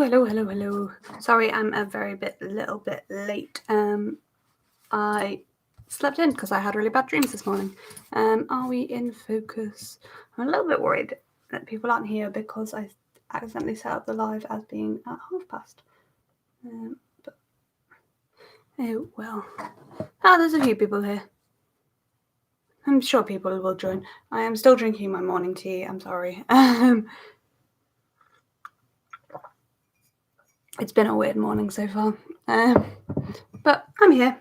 Hello. Sorry, I'm a little bit late. I slept in because I had really bad dreams this morning. Are we in focus? I'm a little bit worried that people aren't here because I accidentally set up the live as being at past. But oh well. There's a few people here. I'm sure people will join. I am still drinking my morning tea. I'm sorry. It's been a weird morning so far. But I'm here.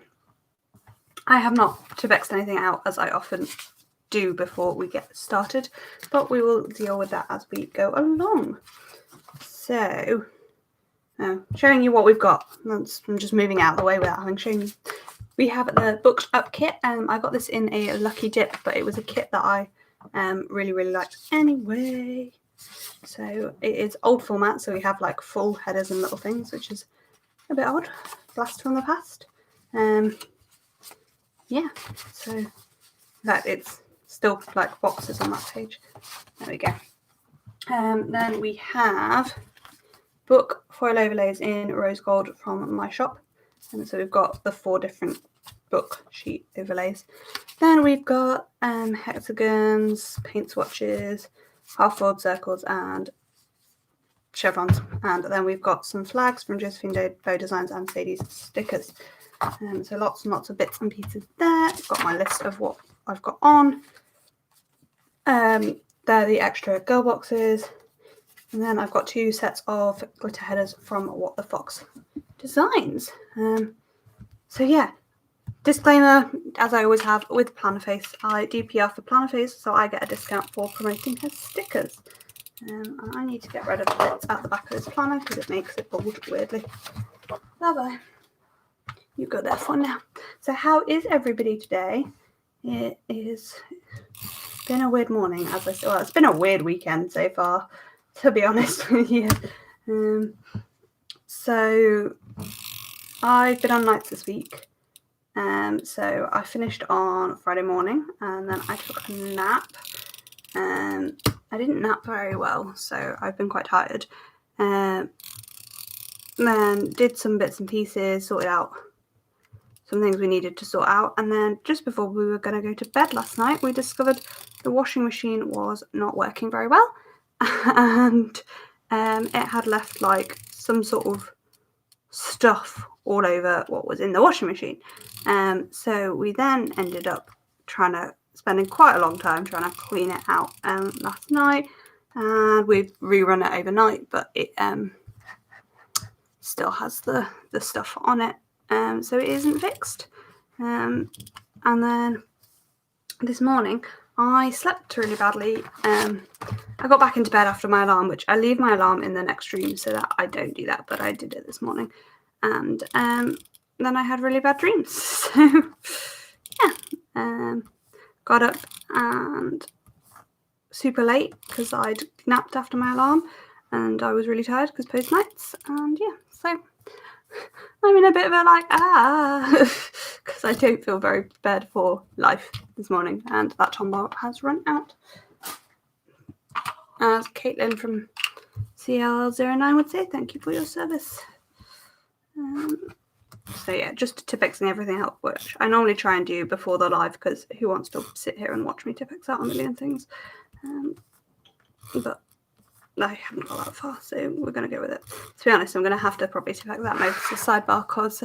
I have not Tibexed anything out as I often do before we get started, but we will deal with that as we go along. So, showing you what we've got. I'm just moving out of the way without having shown you. We have the Booked Up kit. I got this in a lucky dip, but it was a kit that I really liked anyway. So it is old format, so we have like full headers and little things, which is a bit odd. Blast from the past. Yeah, so that it's still like boxes on that page. There we go. Then we have book foil overlays in rose gold from my shop. And so we've got the 4 different book sheet overlays. Then we've got hexagons, paint swatches, half-fold circles, and chevrons. And then we've got some flags from Josephine Bow Designs and Sadie's stickers. So lots and lots of bits and pieces there. I've got my list of what I've got on. They're the extra girl boxes. And then I've got 2 sets of glitter headers from What the Fox Designs. So yeah, disclaimer, as I always have with Plannerface, I do PR for Plannerface, so I get a discount for promoting her stickers. And I need to get rid of the bits at the back of this planner because it makes it bold weirdly. Bye-bye. You go there for now. So how is everybody today? It is been a weird morning, as I said. Well, it's been a weird weekend so far, to be honest with you. So I've been on nights this week. So I finished on Friday morning and then I took a nap. I didn't nap very well, so I've been quite tired. Then did some bits and pieces, sorted out some things we needed to sort out, and then just before we were going to go to bed last night, we discovered the washing machine was not working very well, and it had left like some sort of stuff all over what was in the washing machine. So we then ended up spending quite a long time trying to clean it out last night, and we've rerun it overnight, but it still has the stuff on it. So it isn't fixed. And then this morning I slept really badly. I got back into bed after my alarm, which I leave my alarm in the next room so that I don't do that, but I did it this morning. And then I had really bad dreams. So yeah, got up and super late because I'd napped after my alarm and I was really tired because post nights, and yeah, so I'm in a bit of a because I don't feel very prepared for life this morning, and that Tom bar has run out. As Caitlin from CL09 would say, thank you for your service. So yeah, just Tipexing everything up, which I normally try and do before the live because who wants to sit here and watch me Tipex out a million things? But I haven't got that far, so we're going to go with it. To be honest, I'm going to have to probably Tipex that most of the sidebar because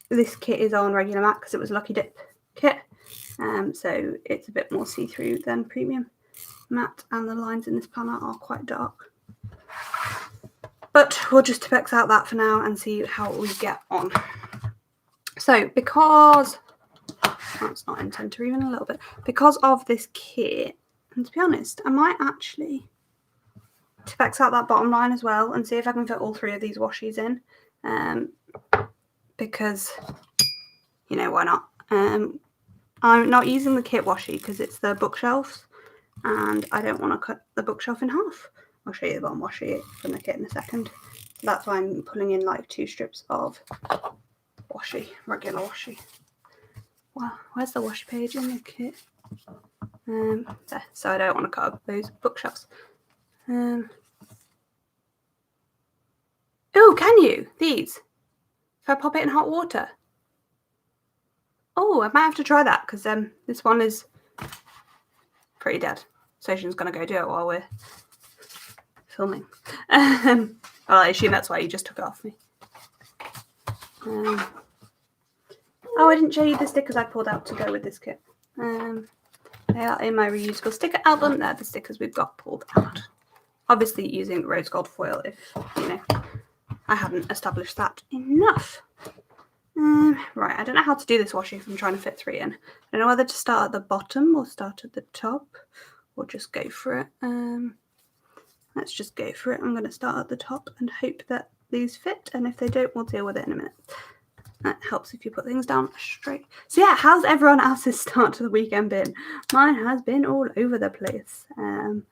this kit is on regular matte because it was a lucky dip kit. So it's a bit more see-through than premium matte, and the lines in this planner are quite dark. But we'll just Tipex out that for now and see how we get on. So because that's not in center even a little bit, because of this kit, and to be honest, I might actually Tipex out that bottom line as well and see if I can fit all 3 of these washies in, because you know, why not? I'm not using the kit washi because it's the bookshelves and I don't want to cut the bookshelf in half. I'll show you the bottom washi from the kit in a second. So that's why I'm pulling in like 2 strips of washi, regular washi. Wow, where's the washi page in the kit? There. So I don't want to cut up those bookshelves. Oh, can you? These? If I pop it in hot water? Oh, I might have to try that because this one is pretty dead. Sojian's going to go do it while we're filming. Well, I assume that's why you just took it off me. Oh, I didn't show you the stickers I pulled out to go with this kit. They are in my reusable sticker album. They're the stickers we've got pulled out. Obviously using rose gold foil if, you know, I hadn't established that enough. Right, I don't know how to do this washi if I'm trying to fit 3 in. I don't know whether to start at the bottom or start at the top or just go for it. Let's just go for it. I'm going to start at the top and hope that these fit, and if they don't, we'll deal with it in a minute. That helps if you put things down straight. So yeah, how's everyone else's start to the weekend been? Mine has been all over the place. I'm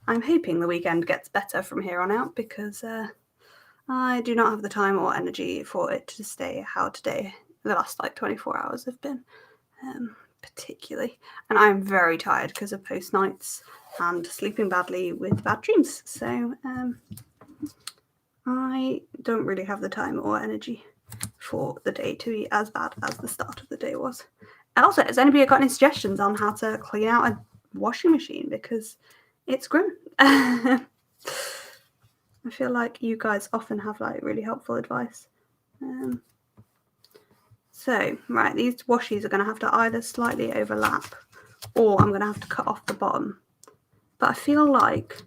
hoping the weekend gets better from here on out because I do not have the time or energy for it to stay how today the last like 24 hours have been, particularly. And I'm very tired because of post nights and sleeping badly with bad dreams. So I don't really have the time or energy for the day to be as bad as the start of the day was. And also, has anybody got any suggestions on how to clean out a washing machine? Because it's grim. I feel like you guys often have like really helpful advice. So, right, these washies are going to have to either slightly overlap or I'm going to have to cut off the bottom. But I feel like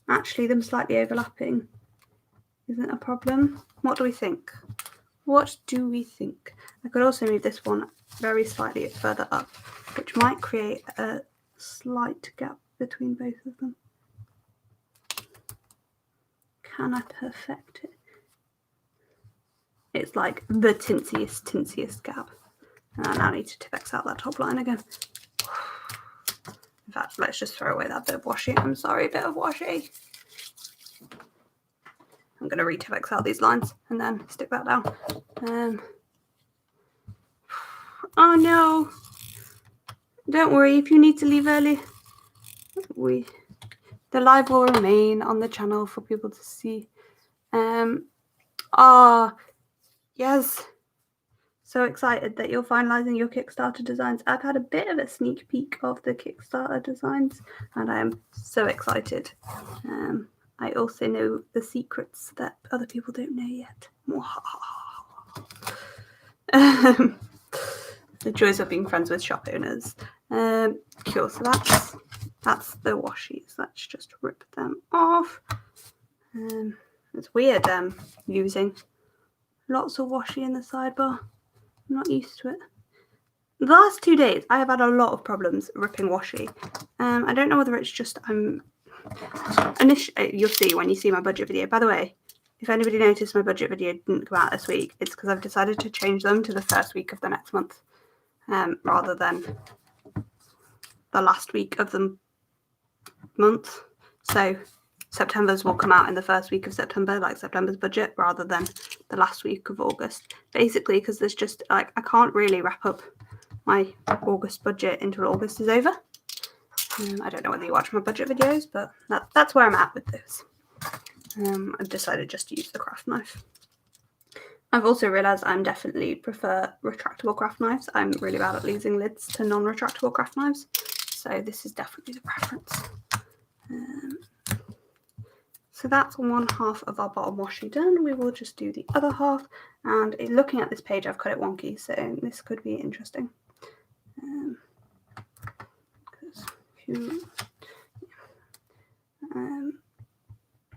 actually them slightly overlapping isn't a problem. What do we think? What do we think? I could also move this one very slightly further up, which might create a slight gap between both of them. Can I perfect it? It's like the tinsiest gap. And I now need to Tipex out that top line again. In fact, let's just throw away that bit of washi. I'm sorry, bit of washi. I'm going to re-Tipex out these lines and then stick that down. Oh no. Don't worry, if you need to leave early, the live will remain on the channel for people to see. Yes. So excited that you're finalising your Kickstarter designs. I've had a bit of a sneak peek of the Kickstarter designs and I am so excited. I also know the secrets that other people don't know yet. The joys of being friends with shop owners. Cool, so that's the washies. Let's just rip them off. It's weird using lots of washi in the sidebar. I'm not used to it. The last 2 days, I have had a lot of problems ripping washi. I don't know whether it's just you'll see when you see my budget video. By the way, if anybody noticed my budget video didn't come out this week, it's because I've decided to change them to the first week of the next month, rather than the last week of the month. So September's will come out in the first week of September, like September's budget, rather than the last week of August. Basically, because there's just like I can't really wrap up my August budget until August is over. I don't know whether you watch my budget videos, but that's where I'm at with this. I've decided just to use the craft knife. I've also realised I definitely prefer retractable craft knives. I'm really bad at losing lids to non-retractable craft knives, so this is definitely the preference. So that's one half of our bottom washi done. We will just do the other half. And looking at this page, I've cut it wonky, so this could be interesting.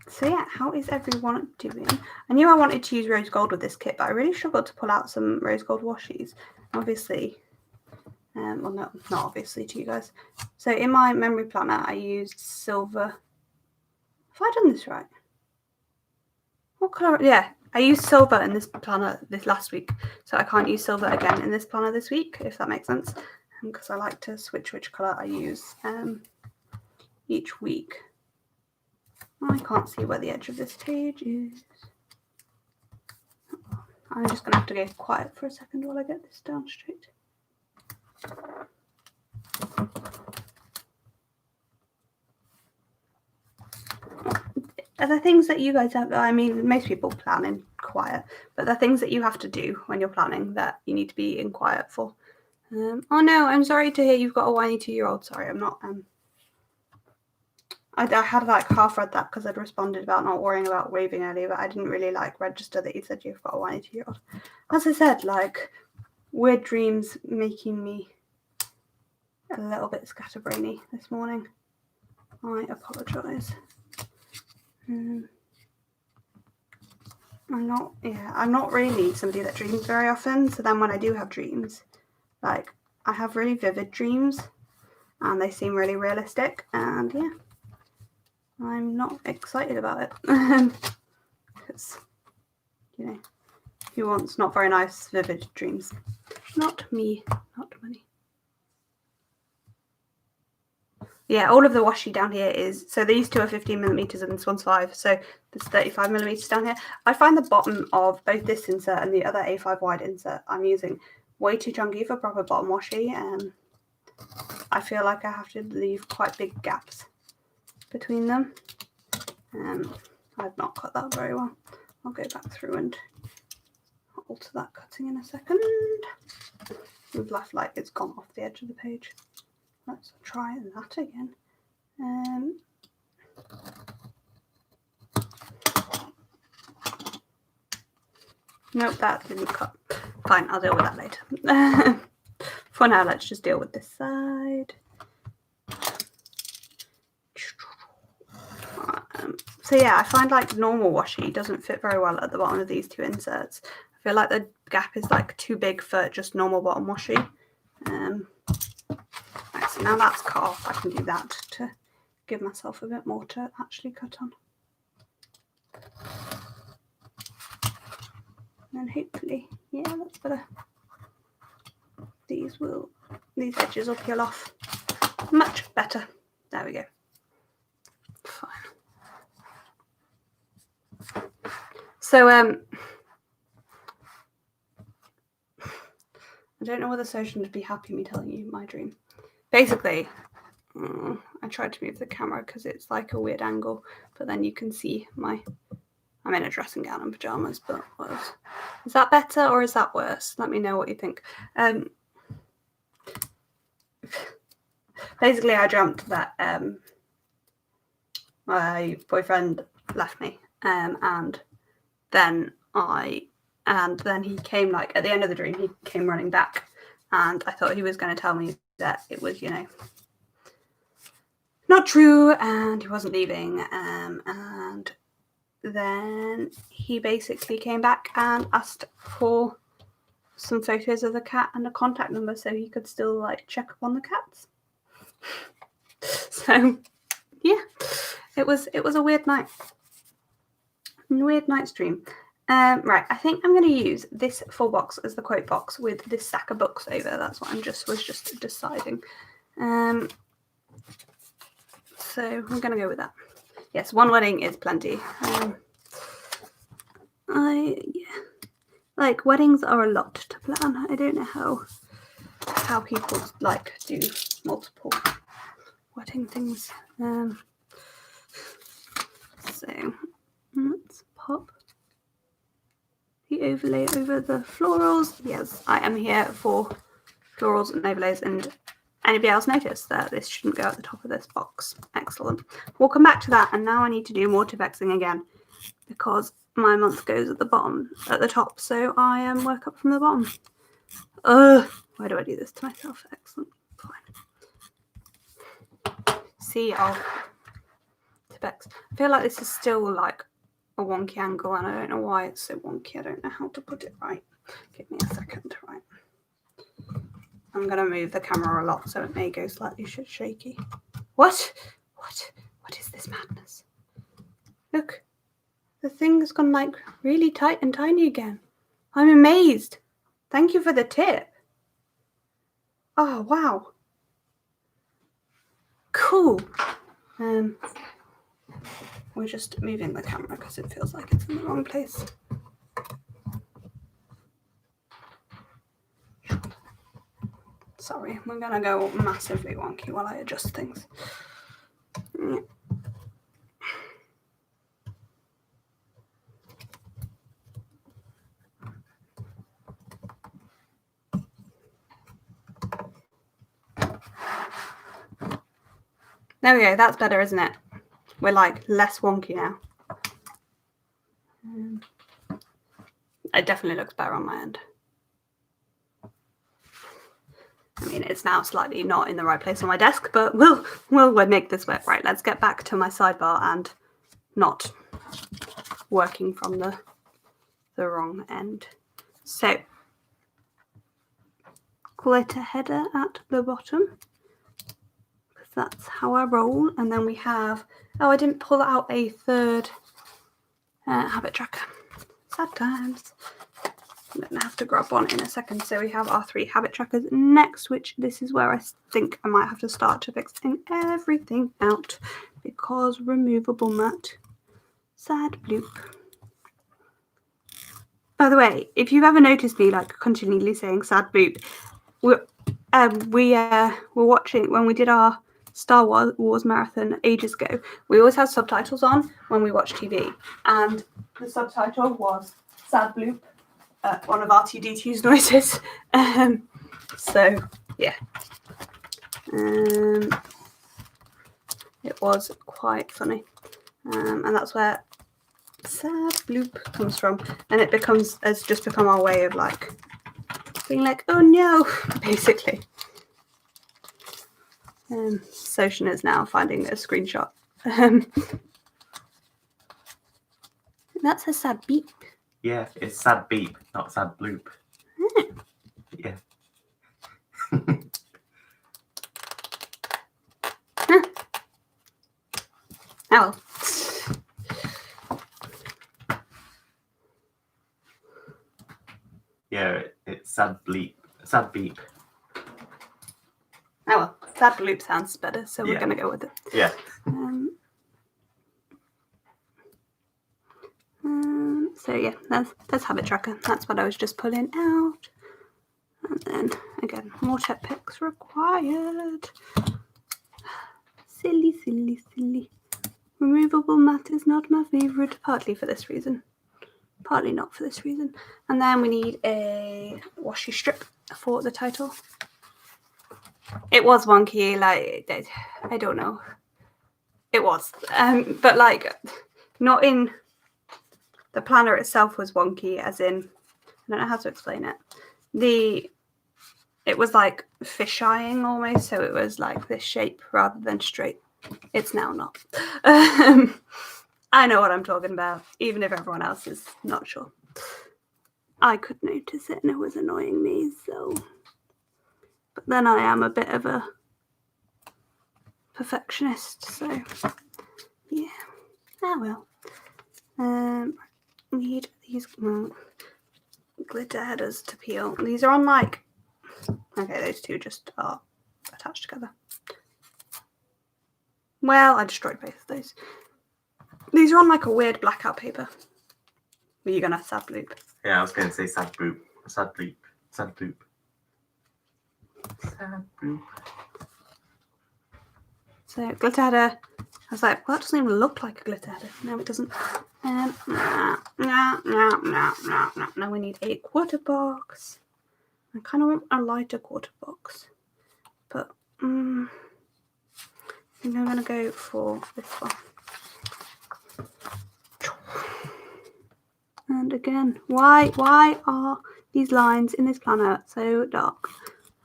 So yeah, how is everyone doing? I knew I wanted to use rose gold with this kit, but I really struggled to pull out some rose gold washies. Obviously, well, no, not obviously to you guys. So in my memory planner, I used silver. Have I done this right? What colour? Yeah, I used silver in this planner this last week, so I can't use silver again in this planner this week, if that makes sense, because I like to switch which colour I use each week. I can't see where the edge of this page is. I'm just going to have to go quiet for a second while I get this down straight. the things that you guys have, I mean, most people plan in quiet, but the things that you have to do when you're planning that you need to be in quiet for. Oh no, I'm sorry to hear you've got a whiny 2-year-old. Sorry, I'm not, I had like half read that because I'd responded about not worrying about waving earlier, but I didn't really like register that you said you've got a whiny 2-year-old. As I said, like weird dreams making me a little bit scatterbrainy this morning. I apologise. I'm not really somebody that dreams very often. So then when I do have dreams, like I have really vivid dreams and they seem really realistic, and yeah, I'm not excited about it. Because, you know, who wants not very nice, vivid dreams? Not me, not money. Yeah, all of the washi down here is, so these two are 15mm and this one's 5, so there's 35mm down here. I find the bottom of both this insert and the other A5 wide insert I'm using way too chunky for proper bottom washi, and I feel like I have to leave quite big gaps between them. I've not cut that very well. I'll go back through and alter that cutting in a second. We've left like it's gone off the edge of the page. Let's try that again. Nope, that didn't cut. Fine, I'll deal with that later. For now, let's just deal with this side. So yeah, I find like normal washi doesn't fit very well at the bottom of these two inserts. I feel like the gap is like too big for just normal bottom washi. Right, so now that's cut off, I can do that to give myself a bit more to actually cut on. And hopefully, yeah, that's better. These edges will peel off much better. There we go. Fine. So I don't know whether Sojin would be happy me telling you my dream. Basically, I tried to move the camera because it's like a weird angle, but then you can see I'm in a dressing gown and pajamas, but is that better or is that worse? Let me know what you think. Basically, I dreamt that my boyfriend left me, and then he came, like at the end of the dream, he came running back, and I thought he was going to tell me that it was, you know, not true, and he wasn't leaving, and then he basically came back and asked for some photos of the cat and a contact number so he could still like check up on the cats. So yeah, it was a weird night. Weird night's dream. Right, I think I'm going to use this full box as the quote box with this stack of books over. That's what was just deciding. So I'm going to go with that. Yes, one wedding is plenty. Like weddings are a lot to plan. I don't know how people like do multiple wedding things. So let's pop the overlay over the florals. Yes, I am here for florals and overlays, and anybody else notice that this shouldn't go at the top of this box? Excellent. We'll come back to that, and now I need to do more Tivexing again because my month goes at the top, so I work up from the bottom. Why do I do this to myself? Excellent. Fine. See, I'll Tivex. I feel like this is still like a wonky angle, and I don't know why it's so wonky. I don't know how to put it right. Give me a second. Right. I'm going to move the camera a lot, so it may go slightly shaky. What is this madness? Look, the thing's gone like really tight and tiny again. I'm amazed. Thank you for the tip. Oh, wow. Cool. We're just moving the camera because it feels like it's in the wrong place. Sorry, we're gonna go massively wonky while I adjust things. There we go. That's better, isn't it? We're like less wonky now. It definitely looks better on my end. I mean, it's now slightly not in the right place on my desk, but we'll make this work. Right, let's get back to my sidebar and not working from the wrong end. So, glitter header at the bottom, because that's how I roll. And then we have, oh, I didn't pull out a third habit tracker. Sad times. I'm going to have to grab one in a second. So we have our 3 habit trackers next, which this is where I think I might have to start to fixing everything out, because removable mat, sad bloop. By the way, if you've ever noticed me like continually saying sad bloop, we were watching when we did our Star Wars marathon ages ago. We always had subtitles on when we watch TV, and the subtitle was sad bloop. One of R2-D2's noises. So yeah, it was quite funny, and that's where sad bloop comes from, and it has just become our way of like being like, oh no, basically. Soshin is now finding a screenshot. That's a sad beep. Yeah, it's sad beep, not sad bloop. Yeah. Oh. Yeah, it's sad bleep. Sad beep. Oh well, sad bloop sounds better, so we're gonna go with it. Yeah. So yeah, that's habit tracker. That's what I was just pulling out. And then again, more tech picks required. Silly, silly, silly. Removable mat is not my favourite, partly for this reason. Partly not for this reason. And then we need a washi strip for the title. It was wonky, like, I don't know. It was. But like, not in... The planner itself was wonky, as in, I don't know how to explain it. It was like fish-eyeing almost, so it was like this shape rather than straight. It's now not. I know what I'm talking about, even if everyone else is not sure. I could notice it and it was annoying me, so. But then I am a bit of a perfectionist, so yeah. Oh well. Need these glitter headers to peel. These are on like, okay, those two just are attached together. Well, I destroyed both of those. These are on like a weird blackout paper. Were you gonna sad bloop? Yeah, I was going to say sad bloop. Sad bleep. Sad bloop. Sad bloop. So glitter header. I was like, well, that doesn't even look like a glitter header. No, it doesn't. Now we need a quarter box. I kind of want a lighter quarter box, but I think I'm going to go for this one. And again, why are these lines in this planner so dark?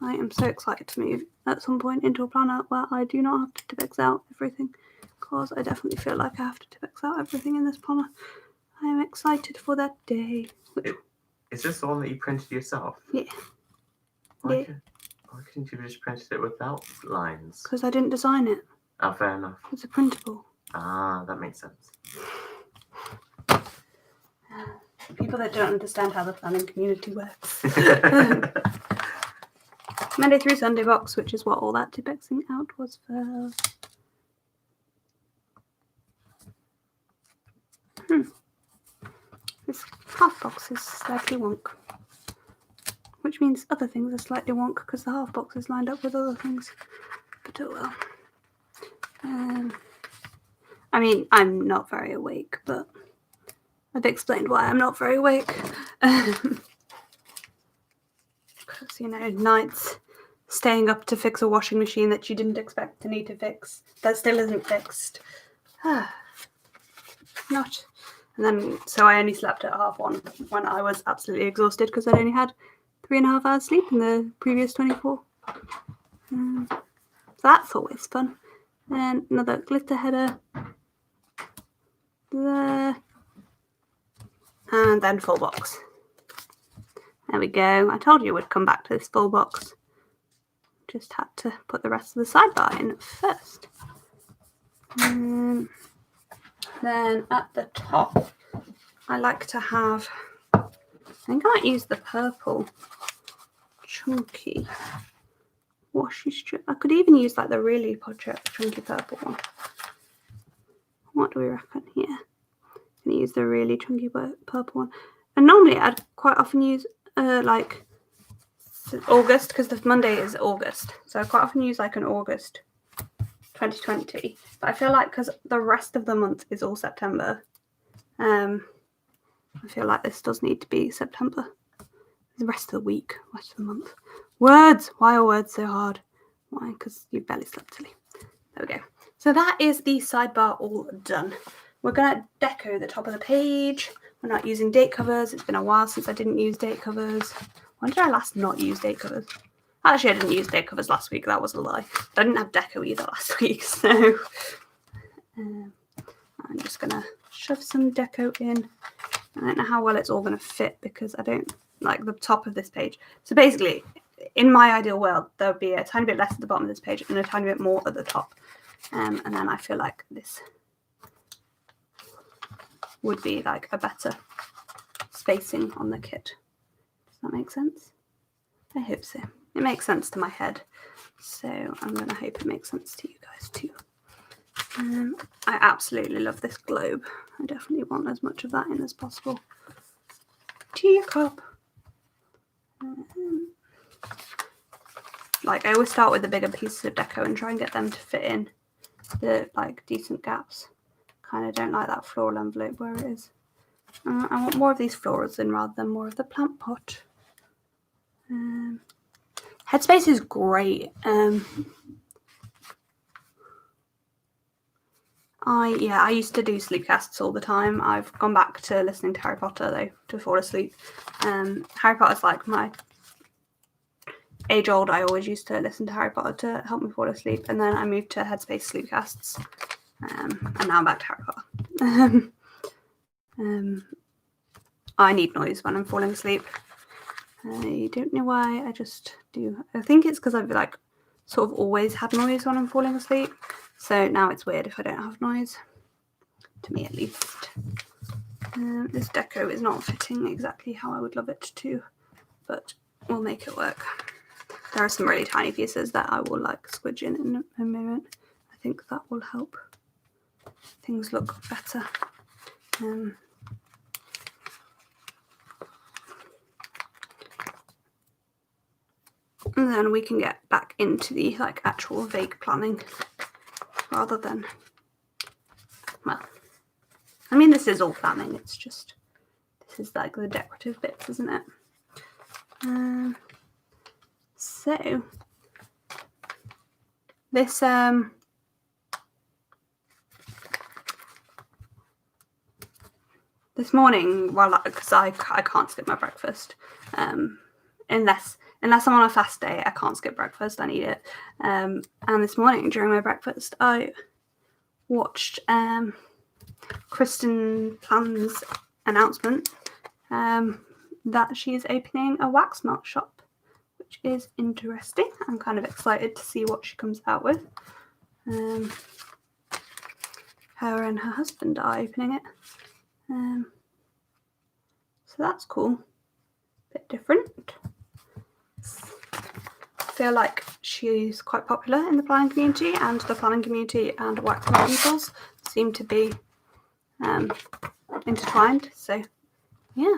I am so excited to move at some point into a planner where I do not have to Tipex out everything, because I definitely feel like I have to Tipex out everything in this planner. I am excited for that day. Is this the one that you printed yourself? Yeah. Why couldn't you have just printed it without lines? Because I didn't design it. Oh, fair enough. It's a printable. Ah, that makes sense. People that don't understand how the planning community works. Monday through Sunday box, which is what all that Tipexing out was for. This half box is slightly wonk. Which means other things are slightly wonk because the half box is lined up with other things. But oh well. I mean, I'm not very awake, but I've explained why I'm not very awake. Because, you know, nights staying up to fix a washing machine that you didn't expect to need to fix, that still isn't fixed. Not. And then, so I only slept at 1:30 when I was absolutely exhausted because I'd only had 3.5 hours sleep in the previous 24. So that's always fun. And another glitter header there. And then full box. There we go. I told you it would come back to this full box. Just had to put the rest of the sidebar in first. Then at the top, I like to have, I think I might use the purple chunky washi strip. I could even use like the really chunky purple one. What do we reckon here? I'm going to use the really chunky purple one. And normally I'd quite often use like August, because the Monday is August. So I quite often use like an August 2020. But I feel like because the rest of the month is all September, I feel like this does need to be September. The rest of the week, rest of the month. Words! Why are words so hard? Why? Because you barely slept silly. There we go. So that is the sidebar all done. We're going to deco the top of the page. We're not using date covers. It's been a while since I didn't use date covers. When did I last not use date covers? Actually, I didn't use date covers last week. That was a lie. I didn't have deco either last week. So I'm just going to shove some deco in. I don't know how well it's all going to fit because I don't like the top of this page. So basically, in my ideal world, there would be a tiny bit less at the bottom of this page and a tiny bit more at the top. And then I feel like this would be like a better spacing on the kit. Does that make sense? I hope so. It makes sense to my head. So I'm going to hope it makes sense to you guys too. I absolutely love this globe. I definitely want as much of that in as possible. Teacup. Like I always start with the bigger pieces of deco and try and get them to fit in the like decent gaps. Kind of don't like that floral envelope where it is. I want more of these florals in rather than more of the plant pot. Headspace is great. I used to do sleepcasts all the time. I've gone back to listening to Harry Potter though to fall asleep. Harry Potter's like my age old. I always used to listen to Harry Potter to help me fall asleep, and then I moved to Headspace sleepcasts, and now I'm back to Harry Potter. I need noise when I'm falling asleep. I don't know why. I just do. I think it's because I've like sort of always had noise when I'm falling asleep. So now it's weird if I don't have noise, to me at least. This deco is not fitting exactly how I would love it to, but we'll make it work. There are some really tiny pieces that I will like squidge in a moment. I think that will help things look better. And then we can get back into the like actual vague planning rather than, well, I mean this is all planning, it's just this is like the decorative bits, isn't it? So this this morning, well, because I can't skip my breakfast, unless I'm on a fast day, I can't skip breakfast. I need it. And this morning during my breakfast, I watched Kristen Plan's announcement that she's opening a wax melt shop, which is interesting. I'm kind of excited to see what she comes out with. Her and her husband are opening it. So that's cool. Bit different. I feel like she's quite popular in the planning community, and the planning community and wax melt peoples seem to be intertwined. So yeah.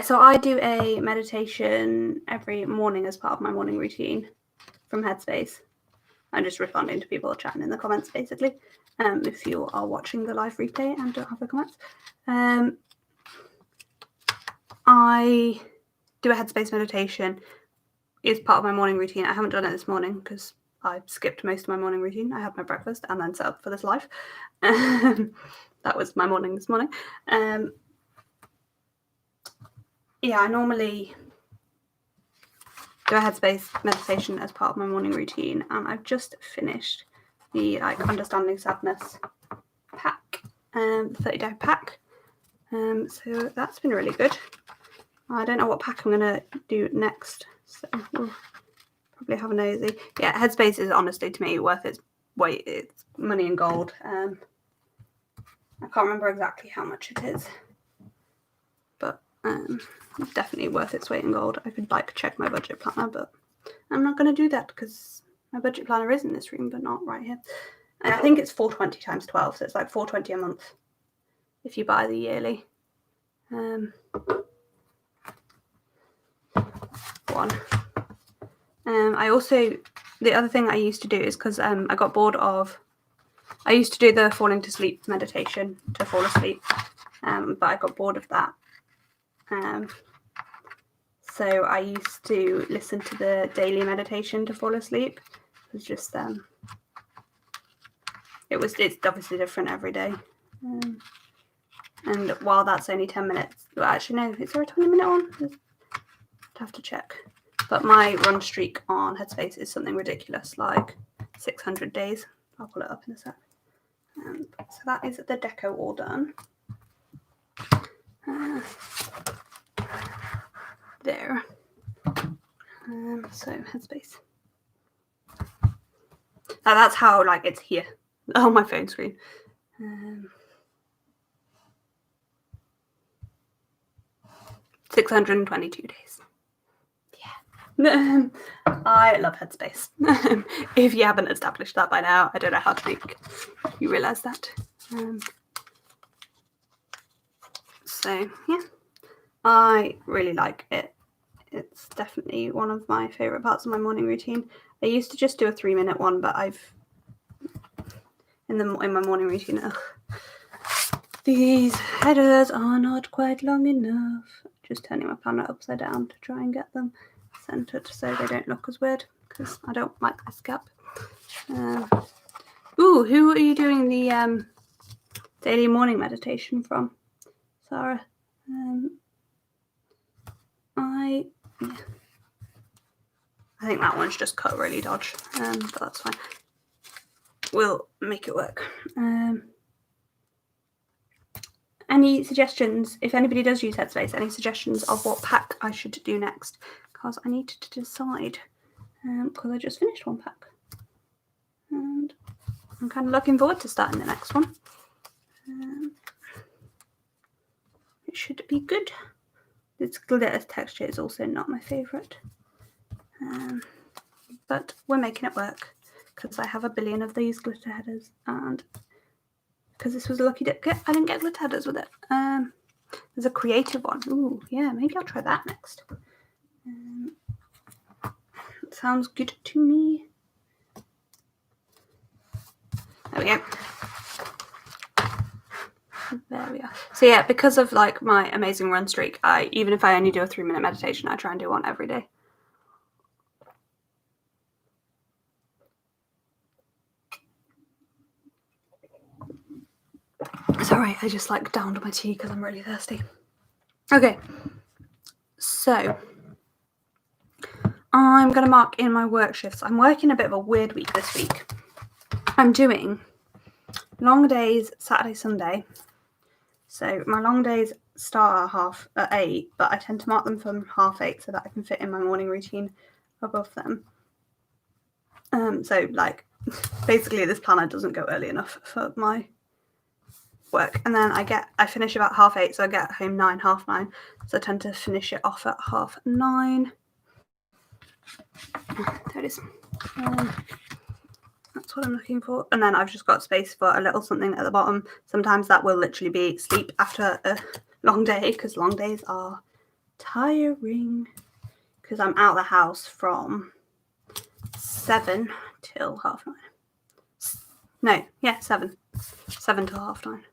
So I do a meditation every morning as part of my morning routine from Headspace. I'm just responding to people chatting in the comments, basically. If you are watching the live replay and don't have the comments. I do a headspace meditation. It's part of my morning routine. I haven't done it this morning because I skipped most of my morning routine. I had my breakfast and then set up for this live. That was my morning this morning. Yeah, I normally do a headspace meditation as part of my morning routine, and I've just finished the Understanding Sadness pack, the 30-day pack. So that's been really good. I don't know what pack I'm gonna do next, so we'll probably have a nosy. Yeah, headspace is honestly to me worth its weight. It's money in gold. I can't remember exactly how much it is, but it's definitely worth its weight in gold. I could check my budget planner, but I'm not going to do that because my budget planner is in this room, but not right here. And I think it's $420 times 12, so it's like $420 a month if you buy the yearly one. I also, the other thing I used to do is because I got bored of, I used to do the falling to sleep meditation to fall asleep, but I got bored of that. So I used to listen to the daily meditation to fall asleep. It was just it's obviously different every day. And while that's only 10 minutes, well, actually no, is there a 20-minute one? I'd have to check. But my run streak on Headspace is something ridiculous, like 600 days. I'll pull it up in a sec. So that is the deco all done. There. So Headspace. Now that's how it's here on my phone screen. 622 days. Yeah. I love Headspace. If you haven't established that by now, I don't know how to make you realise that. So yeah, I really like it. It's definitely one of my favourite parts of my morning routine. I used to just do a 3-minute one, but in my morning routine, these headers are not quite long enough. Just turning my planner upside down to try and get them centered so they don't look as weird, because I don't like this gap. Who are you doing the daily morning meditation from, Sarah? I think that one's just cut really dodge, but that's fine. We'll make it work. Any suggestions, if anybody does use Headspace, any suggestions of what pack I should do next? Because I need to decide, because I just finished one pack. And I'm kind of looking forward to starting the next one. It should be good. This glitter texture is also not my favourite. But we're making it work because I have a billion of these glitter headers, and because this was a lucky dip kit, I didn't get glitter headers with it. There's a creative one. Ooh, yeah, maybe I'll try that next. Sounds good to me. There we go. There we are. So yeah, because of my amazing run streak, even if I only do a 3-minute meditation, I try and do one every day. Sorry, I just downed my tea because I'm really thirsty. Okay, so I'm going to mark in my work shifts. I'm working a bit of a weird week this week. I'm doing long days, Saturday, Sunday. So my long days start at 8, but I tend to mark them from 8:30 so that I can fit in my morning routine above them. So basically this planner doesn't go early enough for my work, and then I finish about 8:30, so I get home 9:30. So I tend to finish it off at 9:30. There it is. That's what I'm looking for. And then I've just got space for a little something at the bottom. Sometimes that will literally be sleep after a long day, because long days are tiring. Because I'm out of the house from 7 till 9:30. No, yeah, 7 till 9:30.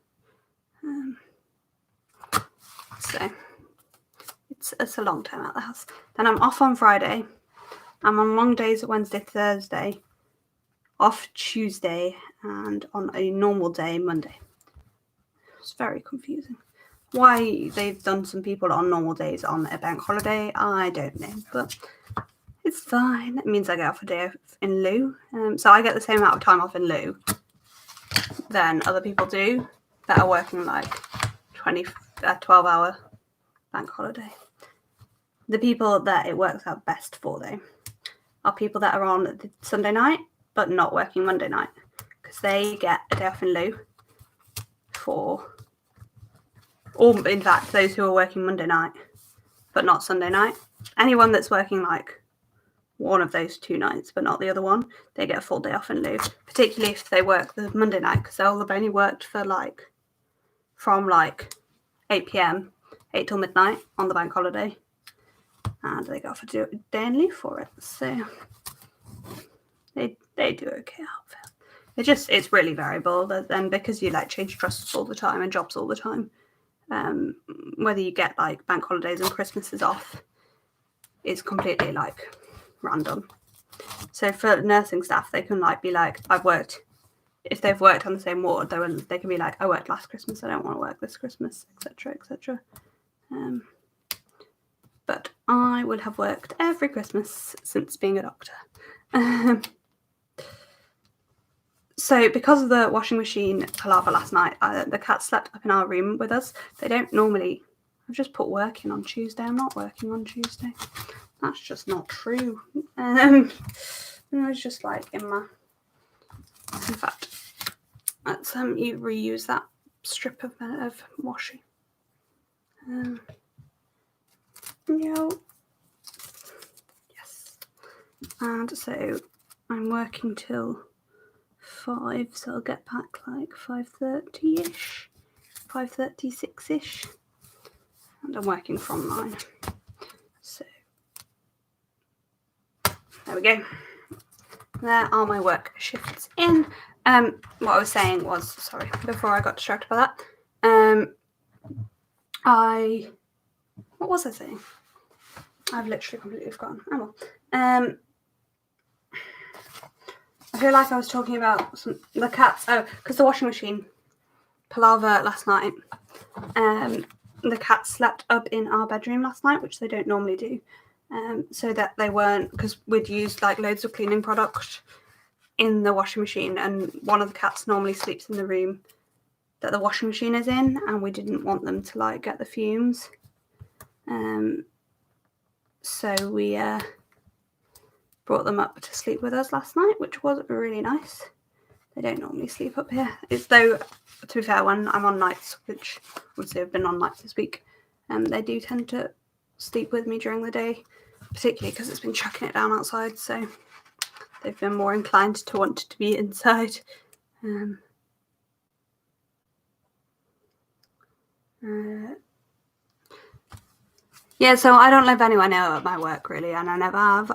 So it's it's a long time out of the house. Then I'm off on Friday. I'm on long days Wednesday, Thursday, off Tuesday, and on a normal day Monday. It's very confusing. Why they've done some people on normal days on a bank holiday, I don't know, but it's fine. It means I get off a day in lieu. So I get the same amount of time off in lieu than other people do that are working like 12-hour bank holiday. The people that it works out best for, though, are people that are on the Sunday night but not working Monday night, because they get a day off in lieu for, or in fact, those who are working Monday night but not Sunday night. Anyone that's working like one of those 2 nights but not the other one, they get a full day off in lieu, particularly if they work the Monday night, because they'll have only worked for from 8 p.m. 8 till midnight on the bank holiday, and they get off a day in lieu for it. So they do okay out there. It's really variable. And because you change trusts all the time and jobs all the time, whether you get bank holidays and Christmases off is completely random. So for nursing staff, they can be I've worked, if they've worked on the same ward, they can be I worked last Christmas, I don't want to work this Christmas, etc., etc. But I will have worked every Christmas since being a doctor. So because of the washing machine palaver last night, the cat slept up in our room with us. They don't normally. I've just put working on Tuesday. I'm not working on Tuesday. That's just not true. I was just in my. In fact, let's you reuse that strip of washing. No. Yes. And so I'm working till 5, so I'll get back 5:30ish, 5:36ish, and I'm working from 9. So there we go. There are my work shifts in. What I was saying was, sorry, before I got distracted by that, what was I saying? I've literally completely forgotten. Oh well. I feel like I was talking about the cats. Oh, because the washing machine palaver last night. The cats slept up in our bedroom last night, which they don't normally do. So that they weren't, because we'd used loads of cleaning product in the washing machine, and one of the cats normally sleeps in the room that the washing machine is in, and we didn't want them to get the fumes. So we brought them up to sleep with us last night, which was really nice. They don't normally sleep up here. It's though, to be fair, when I'm on nights, which obviously I've been on nights this week, they do tend to sleep with me during the day, particularly because it's been chucking it down outside, so they've been more inclined to want to be inside. Yeah, so I don't live anywhere near my work really, and I never have.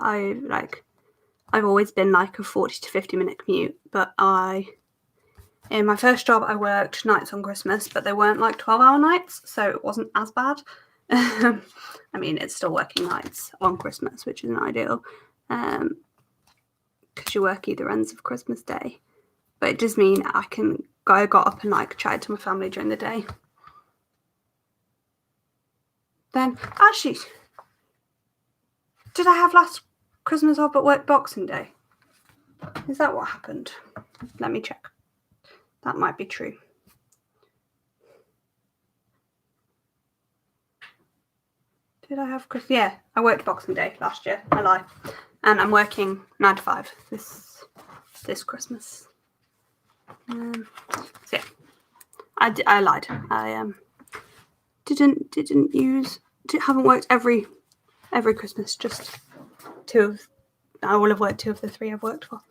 I've always been a 40 to 50 minute commute, but in my first job I worked nights on Christmas, but they weren't 12-hour nights, so it wasn't as bad. I mean, it's still working nights on Christmas, which isn't ideal, because you work either ends of Christmas Day, but it does mean I got up and chatted to my family during the day. Then, actually, did I have last Christmas off but work Boxing Day? Is that what happened? Let me check. That might be true. Did I have Christmas? Yeah, I worked Boxing Day last year. I lie. And I'm working 9 to 5 this Christmas. So yeah, I lied. I haven't worked every Christmas, just 2 of, I will have worked 2 of the 3 I've worked for.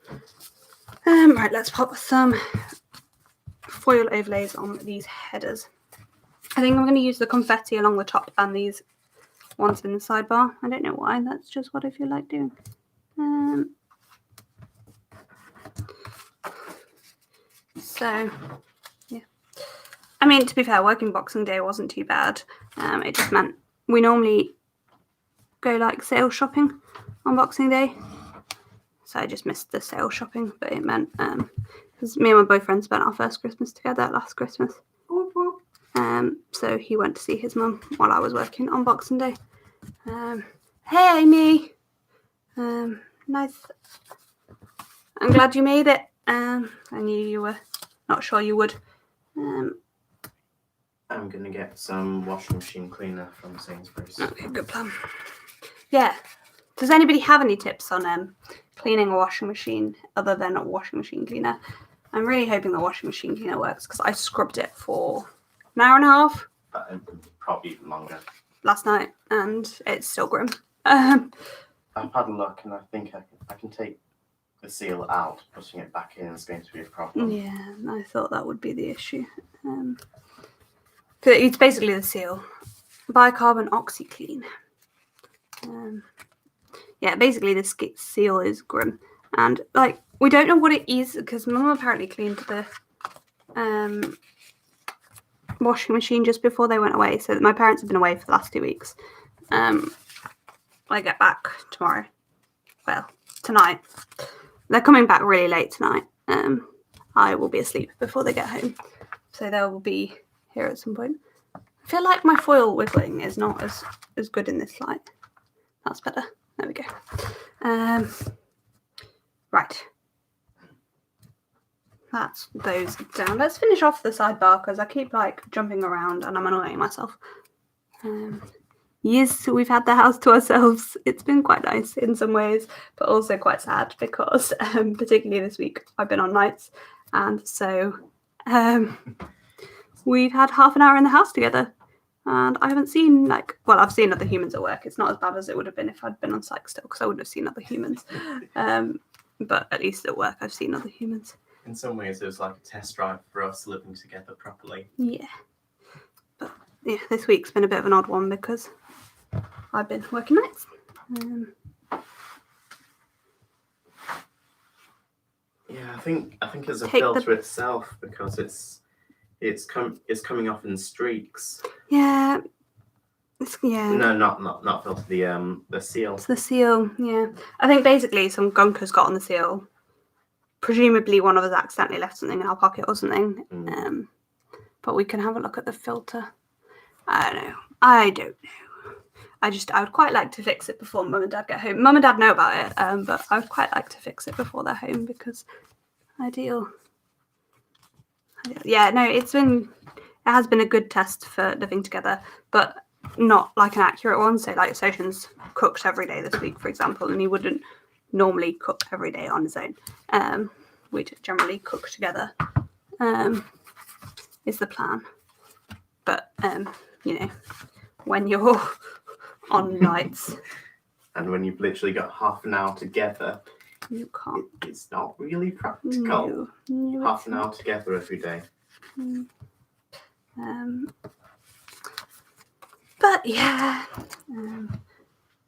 Right, let's pop some foil overlays on these headers. I think I'm going to use the confetti along the top and these ones in the sidebar. I don't know why, that's just what I feel like doing. So yeah, I mean, to be fair, working Boxing Day wasn't too bad. It just meant we normally go like sale shopping on Boxing Day. So I just missed the sale shopping, but it meant because me and my boyfriend spent our first Christmas together last Christmas. So he went to see his mum while I was working on Boxing Day. Hey Amy, nice. I'm glad you made it. I knew you were not sure you would. I'm gonna get some washing machine cleaner from Sainsbury's. Okay, good plan. Yeah. Does anybody have any tips on cleaning a washing machine other than a washing machine cleaner? I'm really hoping the washing machine cleaner works because I scrubbed it for an hour and a half. Probably even longer. Last night, and it's still grim. I've had a look, and I think I can take the seal out. Putting it back in is going to be a problem. Yeah, I thought that would be the issue. It's basically the seal, bicarbon OxyClean. Yeah, basically the seal is grim, and like we don't know what it is because Mum apparently cleaned the washing machine just before they went away. So my parents have been away for the last 2 weeks. I get back tomorrow. Well, tonight. They're coming back really late tonight. I will be asleep before they get home, so they will be here at some point. I feel like my foil wiggling is not as good in this light. That's better. There we go. Right. That's those down. Let's finish off the sidebar because I keep like jumping around and I'm annoying myself. Yes, we've had the house to ourselves. It's been quite nice in some ways, but also quite sad because particularly this week I've been on nights, and so we've had half an hour in the house together, and I haven't seen I've seen other humans at work. It's not as bad as it would have been if I'd been on site still, because I wouldn't have seen other humans. But at least at work I've seen other humans. In some ways, it was like a test drive for us living together properly. Yeah. But yeah, this week's been a bit of an odd one because I've been working nights. Yeah, I think it's a filter itself because it's coming off in streaks. Yeah. No, not filter. The seal. It's the seal. Yeah, I think basically some gunk has got on the seal. Presumably, one of us accidentally left something in our pocket or something. But we can have a look at the filter. I don't know. I would quite like to fix it before Mum and Dad get home. Mum and Dad know about it, but I would quite like to fix it before they're home because ideal. Yeah, no, it has been a good test for living together, but not like an accurate one. So like Soshan's cooked every day this week, for example, and he wouldn't normally cook every day on his own. We'd generally cook together, is the plan. But when you're on nights and when you've literally got half an hour together, you can't. It's not really practical. No, half an hour together every day. But yeah,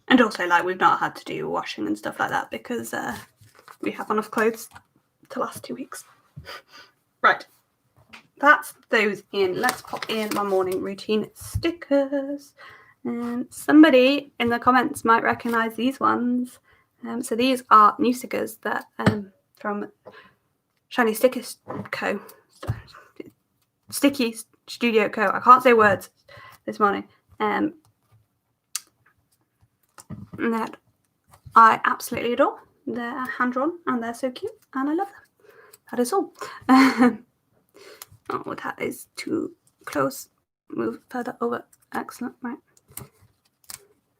and also we've not had to do washing and stuff like that because we have enough clothes to last 2 weeks. Right, that's those in. Let's pop in my morning routine stickers. Somebody in the comments might recognise these ones. So these are new stickers that from Shiny Sticker Co. Sticky Studio Co. I can't say words this morning. That I absolutely adore. They're hand-drawn and they're so cute and I love them. That is all. Oh, that is too close. Move further over. Excellent. Right.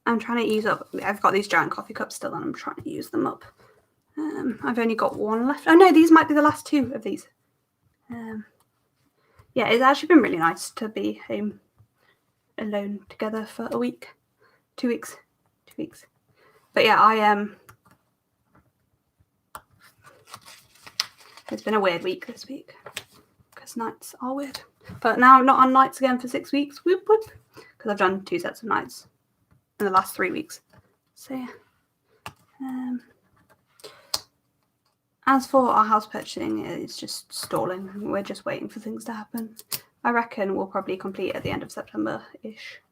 I'm trying to use up. I've got these giant coffee cups still and I'm trying to use them up. I've only got one left. Oh no, these might be the last two of these. Yeah, it's actually been really nice to be home alone together for a week. 2 weeks. 2 weeks. But yeah, it's been a weird week this week because nights are weird. But now I'm not on nights again for 6 weeks. Whoop whoop. Because I've done 2 sets of nights in the last 3 weeks. So yeah. As for our house purchasing, it's just stalling. We're just waiting for things to happen. I reckon we'll probably complete at the end of September-ish.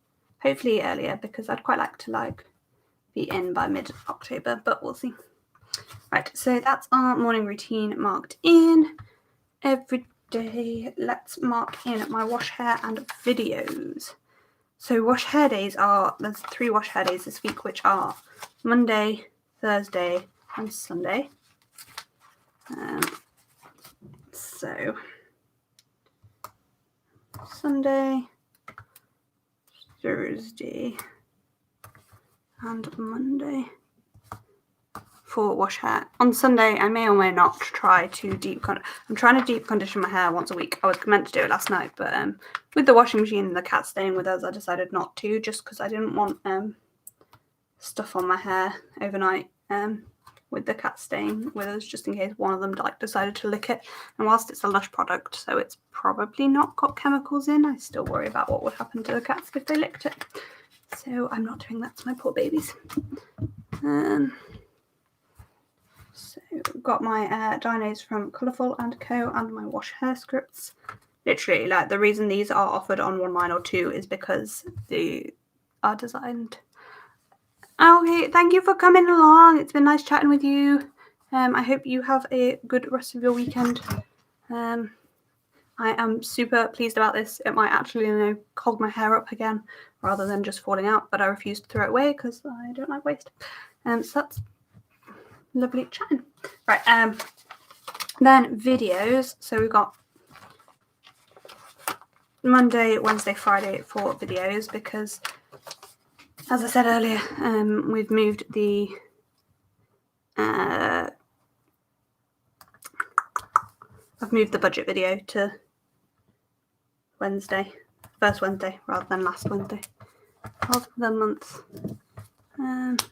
Hopefully earlier, because I'd quite like to be in by mid-October, but we'll see. Right, so that's our morning routine marked in. Every day, let's mark in my wash hair and videos. So wash hair days there's 3 wash hair days this week, which are Monday, Thursday, and Sunday. So Sunday, Thursday, and Monday for wash hair. On Sunday, I may or may not try to I'm trying to deep condition my hair once a week. I was meant to do it last night, but with the washing machine and the cat staying with us, I decided not to, just because I didn't want stuff on my hair overnight with the cat staying with us, just in case one of them decided to lick it. And whilst it's a Lush product, so it's probably not got chemicals in, I still worry about what would happen to the cats if they licked it. So I'm not doing that to my poor babies. So got my dynos from Colourful & Co. and my wash hair scripts. Literally, like, the reason these are offered on 1 line or 2 is because they are designed. Okay, thank you for coming along. It's been nice chatting with you. I hope you have a good rest of your weekend. I am super pleased about this. It might actually, hold my hair up again rather than just falling out, but I refuse to throw it away because I don't like waste. So that's lovely chatting. Right, then videos. So we've got Monday, Wednesday, Friday for videos because, as I said earlier, we've moved the I've moved the budget video to first Wednesday rather than last Wednesday of the month.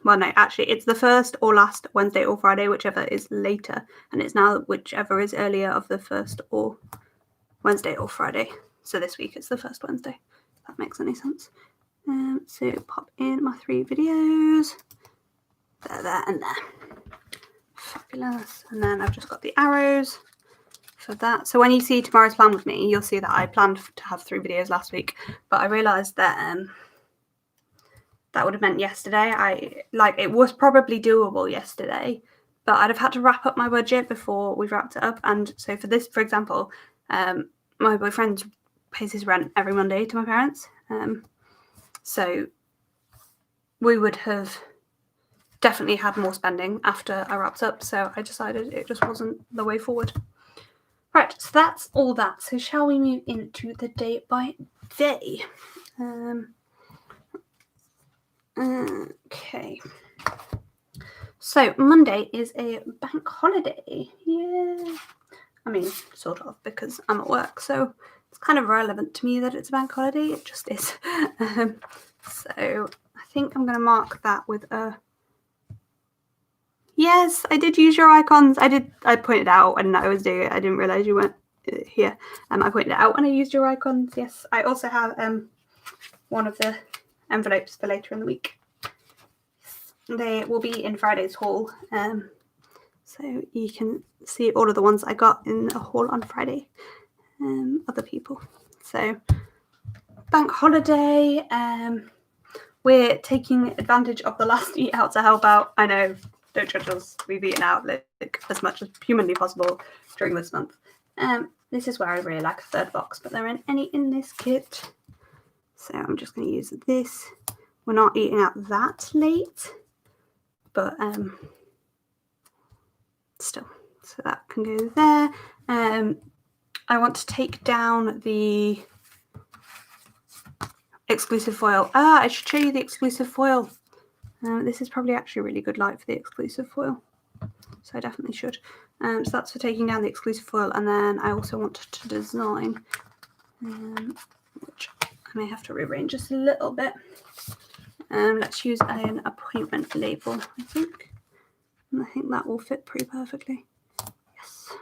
Well, no, actually, it's the first or last Wednesday or Friday, whichever is later, and it's now whichever is earlier of the first or Wednesday or Friday. So this week it's the first Wednesday, if that makes any sense. So pop in my 3 videos. There, and there. Fabulous. And then I've just got the arrows for that. So when you see tomorrow's plan with me, you'll see that I planned to have 3 videos last week, but I realised that that would have meant yesterday. It was probably doable yesterday, but I'd have had to wrap up my budget before we wrapped it up. And so for this, for example, my boyfriend pays his rent every Monday to my parents. So we would have definitely had more spending after I wrapped up. So I decided it just wasn't the way forward. Right, so that's all that. So shall we move into the day by day? Okay. So Monday is a bank holiday. Yeah. I mean, sort of, because I'm at work, so it's kind of irrelevant to me that it's a bank holiday. It just is. So I think I'm going to mark that with a... Yes, I did use your icons. I pointed out when I was doing it. I didn't realise you weren't here. I pointed it out when I used your icons. Yes, I also have one of the envelopes for later in the week. They will be in Friday's haul. So you can see all of the ones I got in a haul on Friday. Other people. So bank holiday. We're taking advantage of the last eat out to help out. I know, don't judge us. We've eaten out as much as humanly possible during this month. This is where I really like a 3rd box, but there aren't any in this kit. So I'm just going to use this. We're not eating out that late, but still. So that can go there. I want to take down the exclusive foil. I should show you the exclusive foil. This is probably actually a really good light for the exclusive foil, so I definitely should. So that's for taking down the exclusive foil, and then I also want to design, which I may have to rearrange just a little bit. Let's use an appointment label, I think. And I think that will fit pretty perfectly. Yes.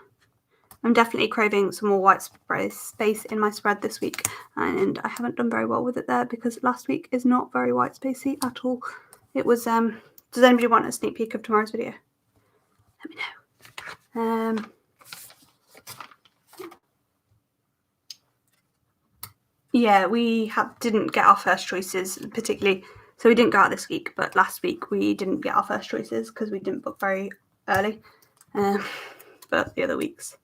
I'm definitely craving some more white space in my spread this week, and I haven't done very well with it there because last week is not very white spacey at all. It was, does anybody want a sneak peek of tomorrow's video? Let me know. Yeah, we didn't get our first choices particularly So we didn't go out this week, but last week we didn't get our first choices because we didn't book very early. But the other weeks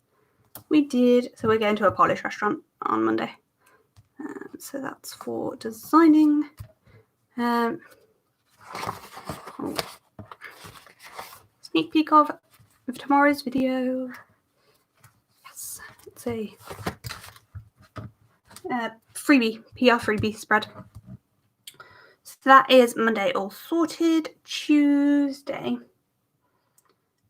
we did. So we're going to a Polish restaurant on Monday. So that's for designing. Sneak peek of tomorrow's video. Yes, it's a freebie, PR freebie spread. So that is Monday all sorted. Tuesday,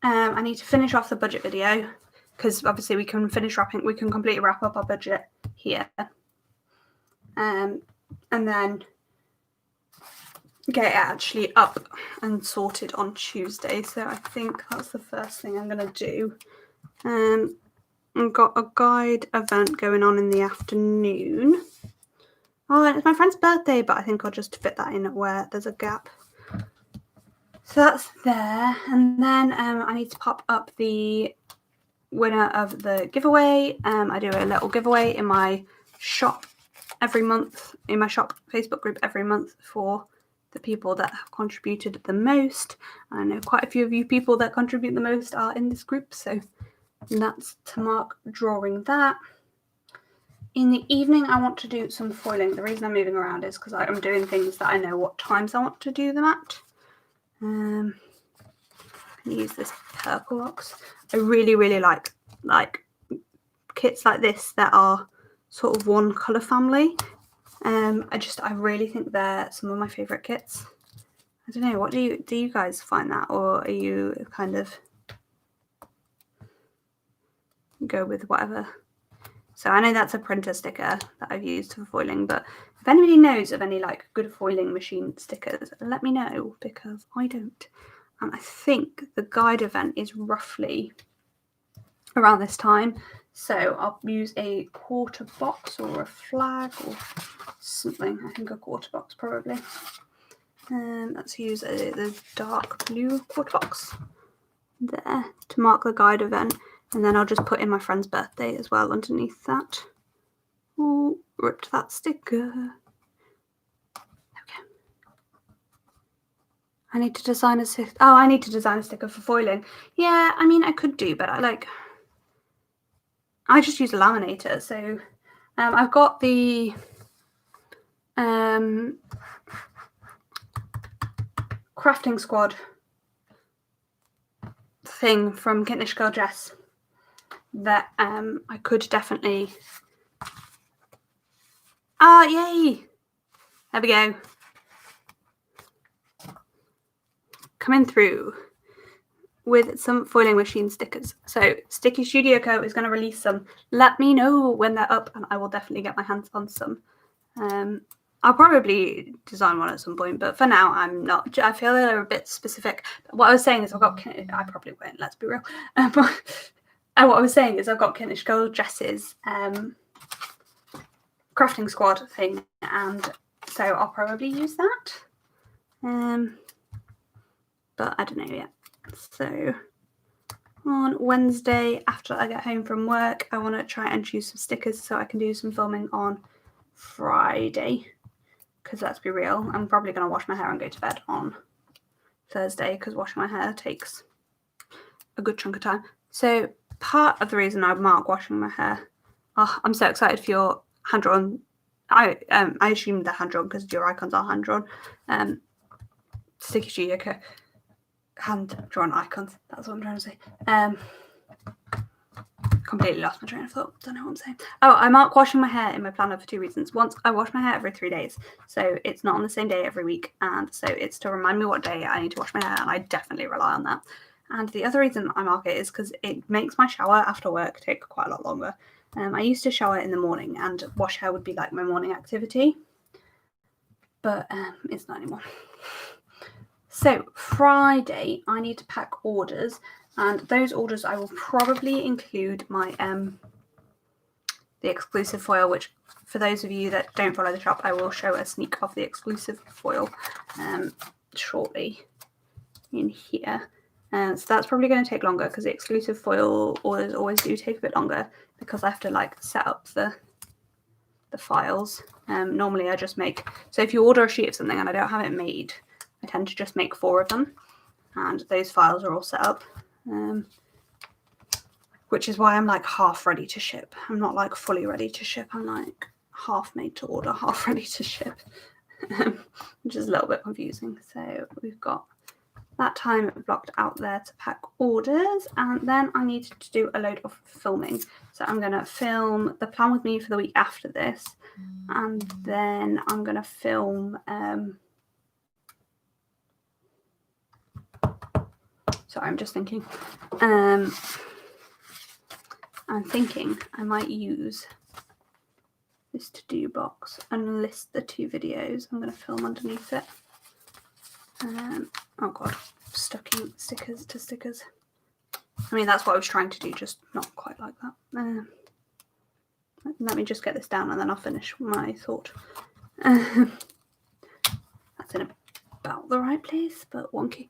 I need to finish off the budget video because obviously we can completely wrap up our budget here. And then get it actually up and sorted on Tuesday. So I think that's the first thing I'm going to do. I've got a guide event going on in the afternoon. Oh, it's my friend's birthday, but I think I'll just fit that in where there's a gap. So that's there. And then I need to pop up the winner of the giveaway. I do a little giveaway in my shop every month, in my shop Facebook group every month for the people that have contributed the most. I know quite a few of you people that contribute the most are in this group, so that's to mark drawing that. In the evening, I want to do some foiling. The reason I'm moving around is because I'm doing things that I know what times I want to do them at. I'm going to use this purple box. I really, really like kits like this that are sort of one colour family. I really think they're some of my favourite kits. I don't know, what do you guys find that, or are you kind of go with whatever? So I know that's a printer sticker that I've used for foiling, but if anybody knows of any like good foiling machine stickers, let me know because I don't. And I think the guide event is roughly around this time. So I'll use a quarter box or a flag or something. I think a quarter box probably. Let's use the dark blue quarter box there to mark the guide event. And then I'll just put in my friend's birthday as well underneath that. Oh, ripped that sticker. Okay. I need to design a sticker. Oh, I need to design a sticker for foiling. Yeah, I mean, I could do, but I just use a laminator. So I've got the crafting squad thing from Kintnish Girl Jess that I could definitely. Yay! There we go. Coming through with some foiling machine stickers. So Sticky Studio Co is going to release some. Let me know when they're up and I will definitely get my hands on some. I'll probably design one at some point, but for now I'm not. I feel they're a bit specific. What I was saying is I probably won't, let's be real. And what I was saying is I've got Kintnish Girl Jess's crafting squad thing, and so I'll probably use that. But I don't know yet. So on Wednesday, after I get home from work, I want to try and choose some stickers so I can do some filming on Friday. Because let's be real, I'm probably going to wash my hair and go to bed on Thursday because washing my hair takes a good chunk of time. So part of the reason I mark washing my hair, I'm so excited for your hand-drawn. I assume they're hand-drawn because your icons are hand-drawn. Sticky Studio Co. Hand-drawn icons. That's what I'm trying to say. Completely lost my train of thought. Don't know what I'm saying. Oh, I mark washing my hair in my planner for two reasons. Once, I wash my hair every 3 days, so it's not on the same day every week, and so it's to remind me what day I need to wash my hair, and I definitely rely on that. And the other reason I mark it is because it makes my shower after work take quite a lot longer. I used to shower in the morning, and wash hair would be like my morning activity, but it's not anymore. So Friday, I need to pack orders. And those orders I will probably include my the exclusive foil, which for those of you that don't follow the shop, I will show a sneak of the exclusive foil shortly in here. So that's probably going to take longer because the exclusive foil orders always do take a bit longer because I have to like set up the the files. Normally I just make, so if you order a sheet of something and I don't have it made, I tend to just make 4 of them, and those files are all set up, which is why I'm like half ready to ship. I'm not like fully ready to ship. I'm like half made to order, half ready to ship, which is a little bit confusing. So we've got that time blocked out there to pack orders, and then I need to do a load of filming. So I'm going to film the plan with me for the week after this, and then I'm going to film sorry, I'm just thinking. I'm thinking I might use this to-do box and list the 2 videos I'm going to film underneath it. Oh god, stucking stickers to stickers. I mean, that's what I was trying to do, just not quite like that. Let me just get this down and then I'll finish my thought. That's in about the right place, but wonky.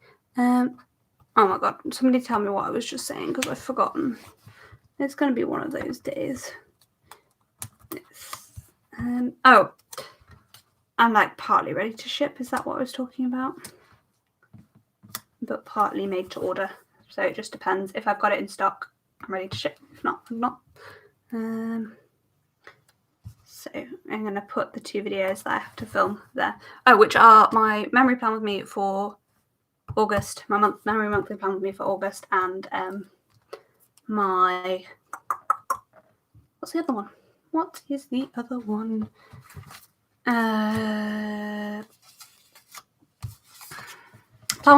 Oh my god, somebody tell me what I was just saying because I've forgotten. It's going to be one of those days. Oh, I'm like partly ready to ship. Is that what I was talking about? But partly made to order. So it just depends. If I've got it in stock, I'm ready to ship. If not, I'm not. So I'm going to put the 2 videos that I have to film there. Oh, which are my memory plan with me for August, my memory monthly plan with me for August, and my, what's the other one? What is the other one? Plan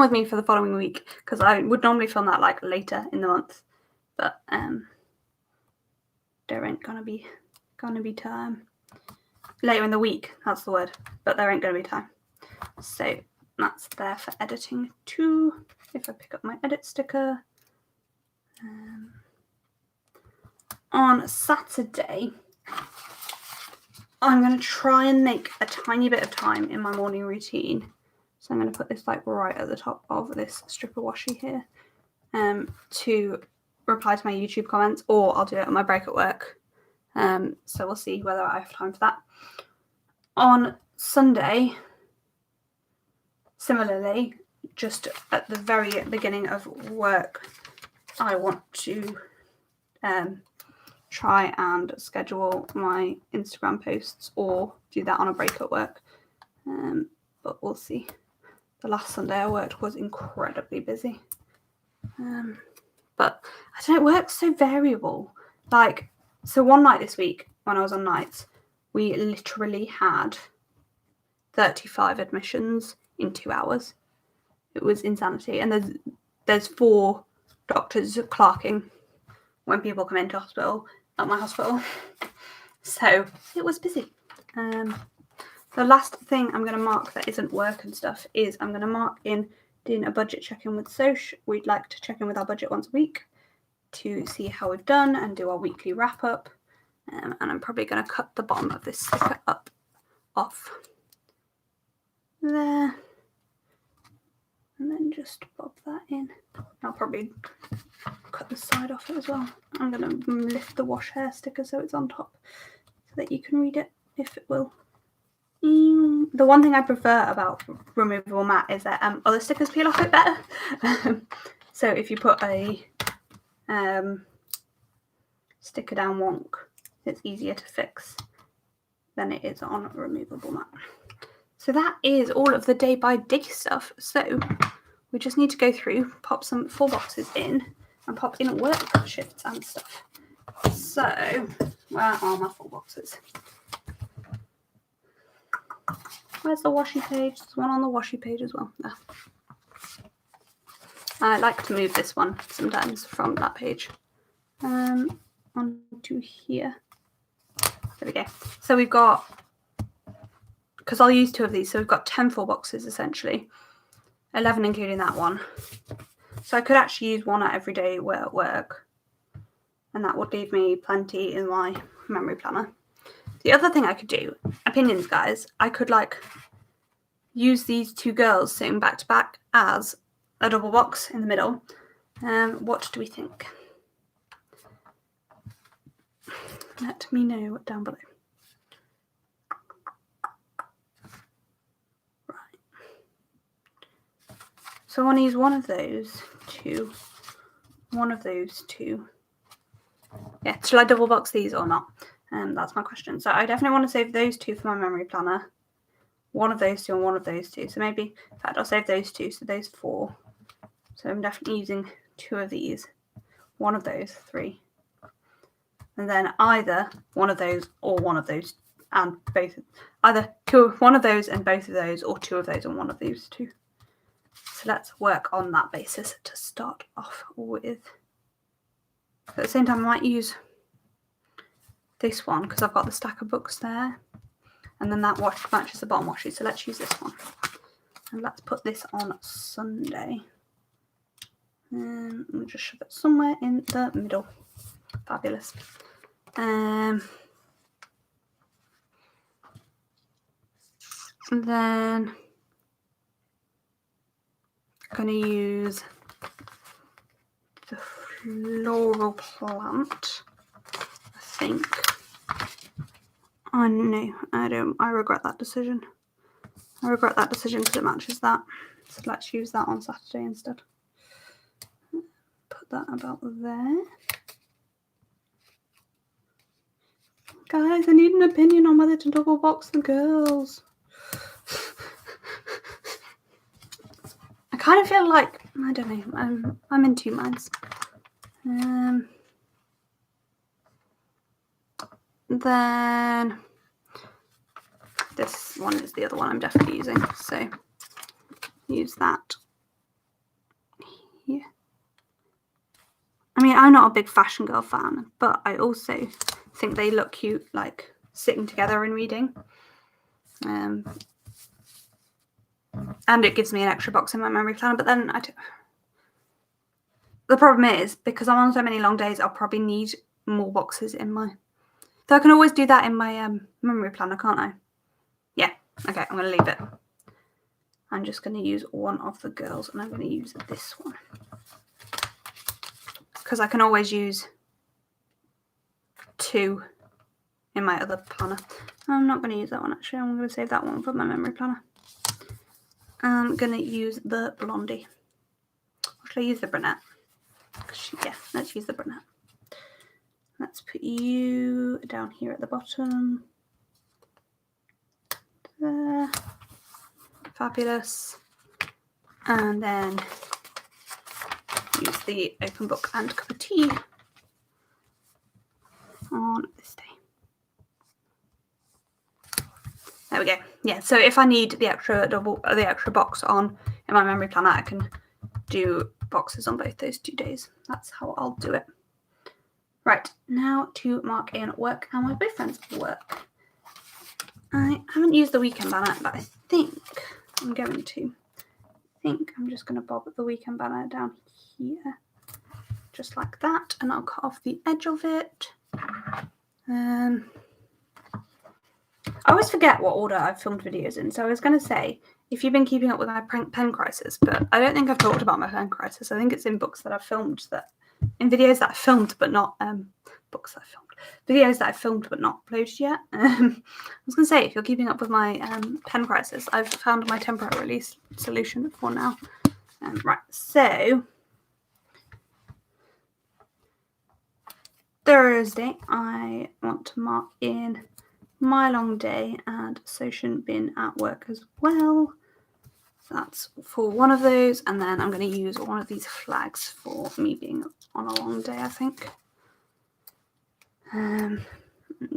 with me for the following week, because I would normally film that like later in the month, but there ain't gonna be time later in the week. That's the word, but there ain't gonna be time. So that's there for editing too. If I pick up my edit sticker, on Saturday, I'm going to try and make a tiny bit of time in my morning routine. So I'm going to put this like right at the top of this strip of washi here to reply to my YouTube comments, or I'll do it on my break at work. So we'll see whether I have time for that. On Sunday, similarly, just at the very beginning of work, I want to try and schedule my Instagram posts or do that on a break at work. But we'll see. The last Sunday I worked was incredibly busy. But I don't know, work's so variable. Like, so one night this week when I was on nights, we literally had 35 admissions in 2 hours. It was insanity. And there's 4 doctors clerking when people come into hospital at my hospital. So it was busy. The last thing I'm going to mark that isn't work and stuff is I'm going to mark in doing a budget check-in with Soch. We'd like to check in with our budget once a week to see how we've done and do our weekly wrap-up. And I'm probably going to cut the bottom of this sticker off there. And then just bob that in. I'll probably cut the side off it as well. I'm going to lift the wash hair sticker so it's on top so that you can read it if it will. The one thing I prefer about removable mat is that other stickers peel off it better. So if you put a sticker down wonk, it's easier to fix than it is on a removable mat. So that is all of the day by day stuff. So we just need to go through, pop some full boxes in, and pop in work shifts and stuff. So where are my full boxes? Where's the washi page? There's one on the washi page as well. There. I like to move this one sometimes from that page onto here. There we go. So we've got, because I'll use 2 of these, so we've got 10 full boxes essentially, 11 including that one. So I could actually use one at every day at work, and that would leave me plenty in my memory planner. The other thing I could do, opinions guys, I could like use these 2 girls sitting back to back as a double box in the middle. What do we think? Let me know down below. So I want to use one of those two, one of those two. Yeah, shall I double box these or not? That's my question. So I definitely want to save those two for my memory planner. One of those two and one of those two. So maybe, in fact, I'll save those two. So those 4. So I'm definitely using 2 of these. One of those 3. And then either one of those or one of those and both. Either one of those and both of those, or 2 of those and one of those 2. So let's work on that basis to start off with. At the same time, I might use this one because I've got the stack of books there. And then that wash matches the bottom washi. So let's use this one. And let's put this on Sunday. Let me just shove it somewhere in the middle. Fabulous. And then I'm going to use the floral plant, I think. Oh no, I don't. I regret that decision. I regret that decision because it matches that. So let's use that on Saturday instead. Put that about there. Guys, I need an opinion on whether to double box the girls. I kind of feel like, I don't know, I'm in 2 minds. Then this one is the other one I'm definitely using, so use that here. I mean, I'm not a big Fashion Girl fan, but I also think they look cute, like sitting together and reading. And it gives me an extra box in my memory planner, but then the problem is, because I'm on so many long days, I'll probably need more boxes in my... So I can always do that in my memory planner, can't I? Yeah, okay, I'm going to leave it. I'm just going to use one of the girls, and I'm going to use this one. Because I can always use 2 in my other planner. I'm not going to use that one, actually. I'm going to save that one for my memory planner. I'm going to use the blondie. Or should I use the brunette? Yeah, let's use the brunette. Let's put you down here at the bottom. There. Fabulous. And then use the open book and cup of tea on this day. There we go. Yeah, so if I need the extra box on in my memory planner, I can do boxes on both those 2 days. That's how I'll do it. Right, now to mark in work and my boyfriend's work. I haven't used the weekend banner, but I think I'm going to. I'm just going to bob the weekend banner down here, just like that, and I'll cut off the edge of it. I always forget what order I've filmed videos in, so I was going to say, if you've been keeping up with my pen crisis, but I don't think I've talked about my pen crisis. I think it's in books that I've filmed, in videos that I filmed, but not videos that I filmed but not uploaded yet. I was going to say, if you're keeping up with my pen crisis, I've found my temporary release solution for now. Right, so Thursday, I want to mark in my long day, and so shouldn't been at work as well. That's for one of those, and then I'm going to use one of these flags for me being on a long day, I think.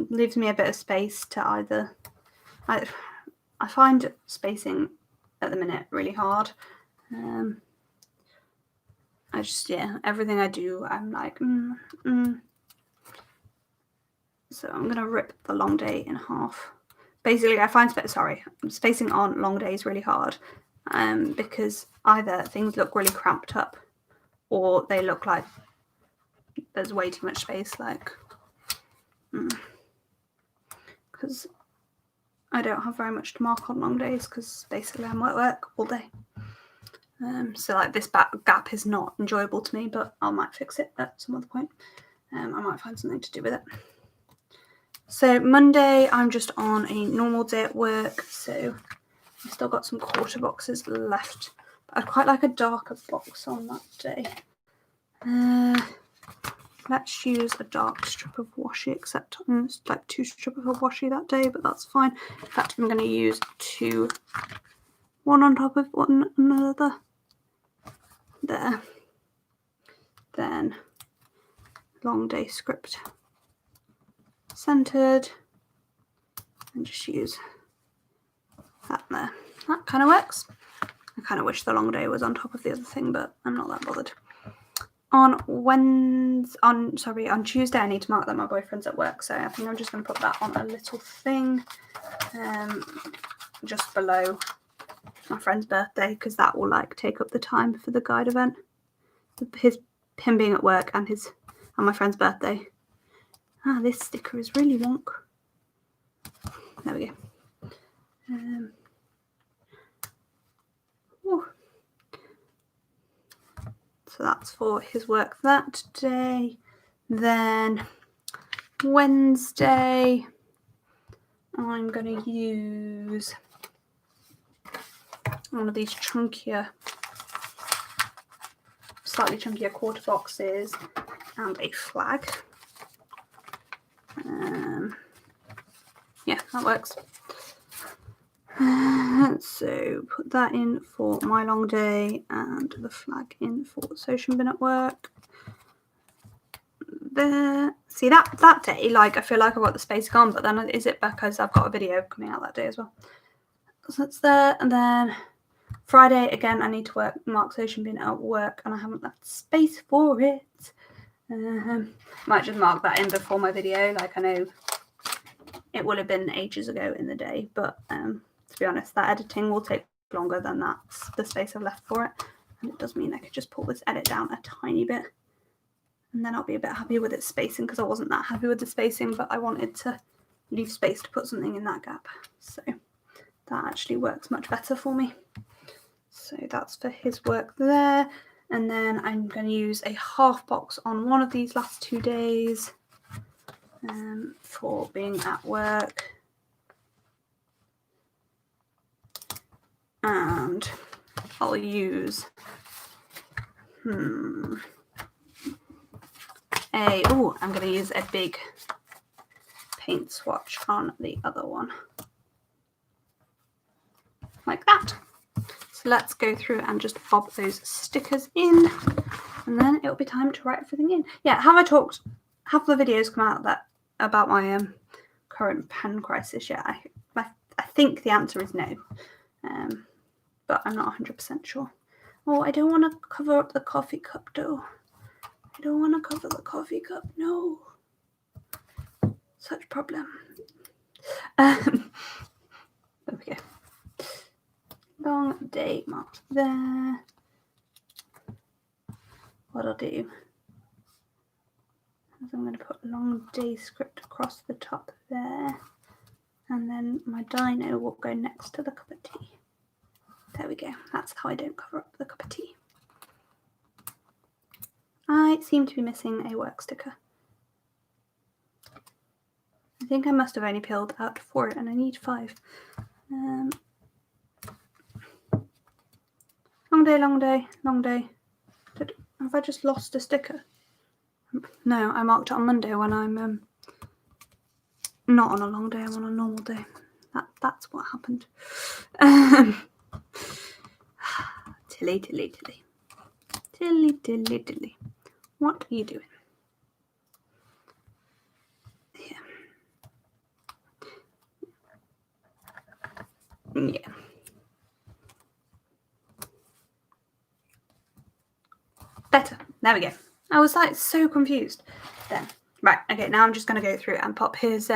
Leaves me a bit of space to either... I find spacing at the minute really hard. Everything I do, I'm like, So I'm going to rip the long day in half. Basically, I find spacing on long days really hard because either things look really cramped up or they look like there's way too much space, because I don't have very much to mark on long days because basically I'm at work all day. So like this gap is not enjoyable to me, but I might fix it at some other point. I might find something to do with it. So Monday, I'm just on a normal day at work, so I've still got some quarter boxes left I'd quite like a darker box on that day. Let's use a dark strip of washi, except it's like 2 strips of washi that day, but that's fine. In fact, I'm going to use 2, one on top of one another. There. Then long day script centered, and just use that there. That kind of works. I kind of wish the long day was on top of the other thing, but I'm not that bothered. On Tuesday, I need to mark that my boyfriend's at work, so I think I'm just going to put that on a little thing just below my friend's birthday, because that will like take up the time for the guide event. Him being at work and my friend's birthday. This sticker is really wonk. There we go. So that's for his work that day. Then Wednesday, I'm going to use one of these slightly chunkier quarter boxes and a flag. Yeah, that works. So put that in for my long day and the flag in for social bin at work. There. See that day, like I feel like I've got the space gone, but then is it because I've got a video coming out that day as well? So that's there. And then Friday again, I need to mark social bin at work, and I haven't left space for it. Might just mark that in before my video. Like I know it will have been ages ago in the day, but to be honest, that editing will take longer than that's the space I've left for it. And it does mean I could just pull this edit down a tiny bit, and then I'll be a bit happier with its spacing, because I wasn't that happy with the spacing, but I wanted to leave space to put something in that gap. So that actually works much better for me. So that's for his work there. And then I'm going to use a half box on one of these last 2 days for being at work. And I'll use I'm going to use a big paint swatch on the other one. Like that. So let's go through and just bob those stickers in, and then it'll be time to write everything in. Yeah, have the videos come out about my current pen crisis yet? I think the answer is no, but I'm not 100% sure. Oh, I don't want to cover up the coffee cup though. I don't want to cover the coffee cup. No, such problem. There we go. Long day marked there. What I'll do is I'm going to put long day script across the top there, and then my dino will go next to the cup of tea. There we go. That's how I don't cover up the cup of tea. I seem to be missing a work sticker. I think I must have only peeled out 4, and I need 5. Long day, long day, long day. Have I just lost a sticker? No, I marked it on Monday when I'm not on a long day, I'm on a normal day. That's what happened. Tilly, tilly, tilly. Tilly, tilly, tilly. What are you doing? Here. Yeah. Better. There we go. I was like so confused then. Right, okay, now I'm just going to go through and pop his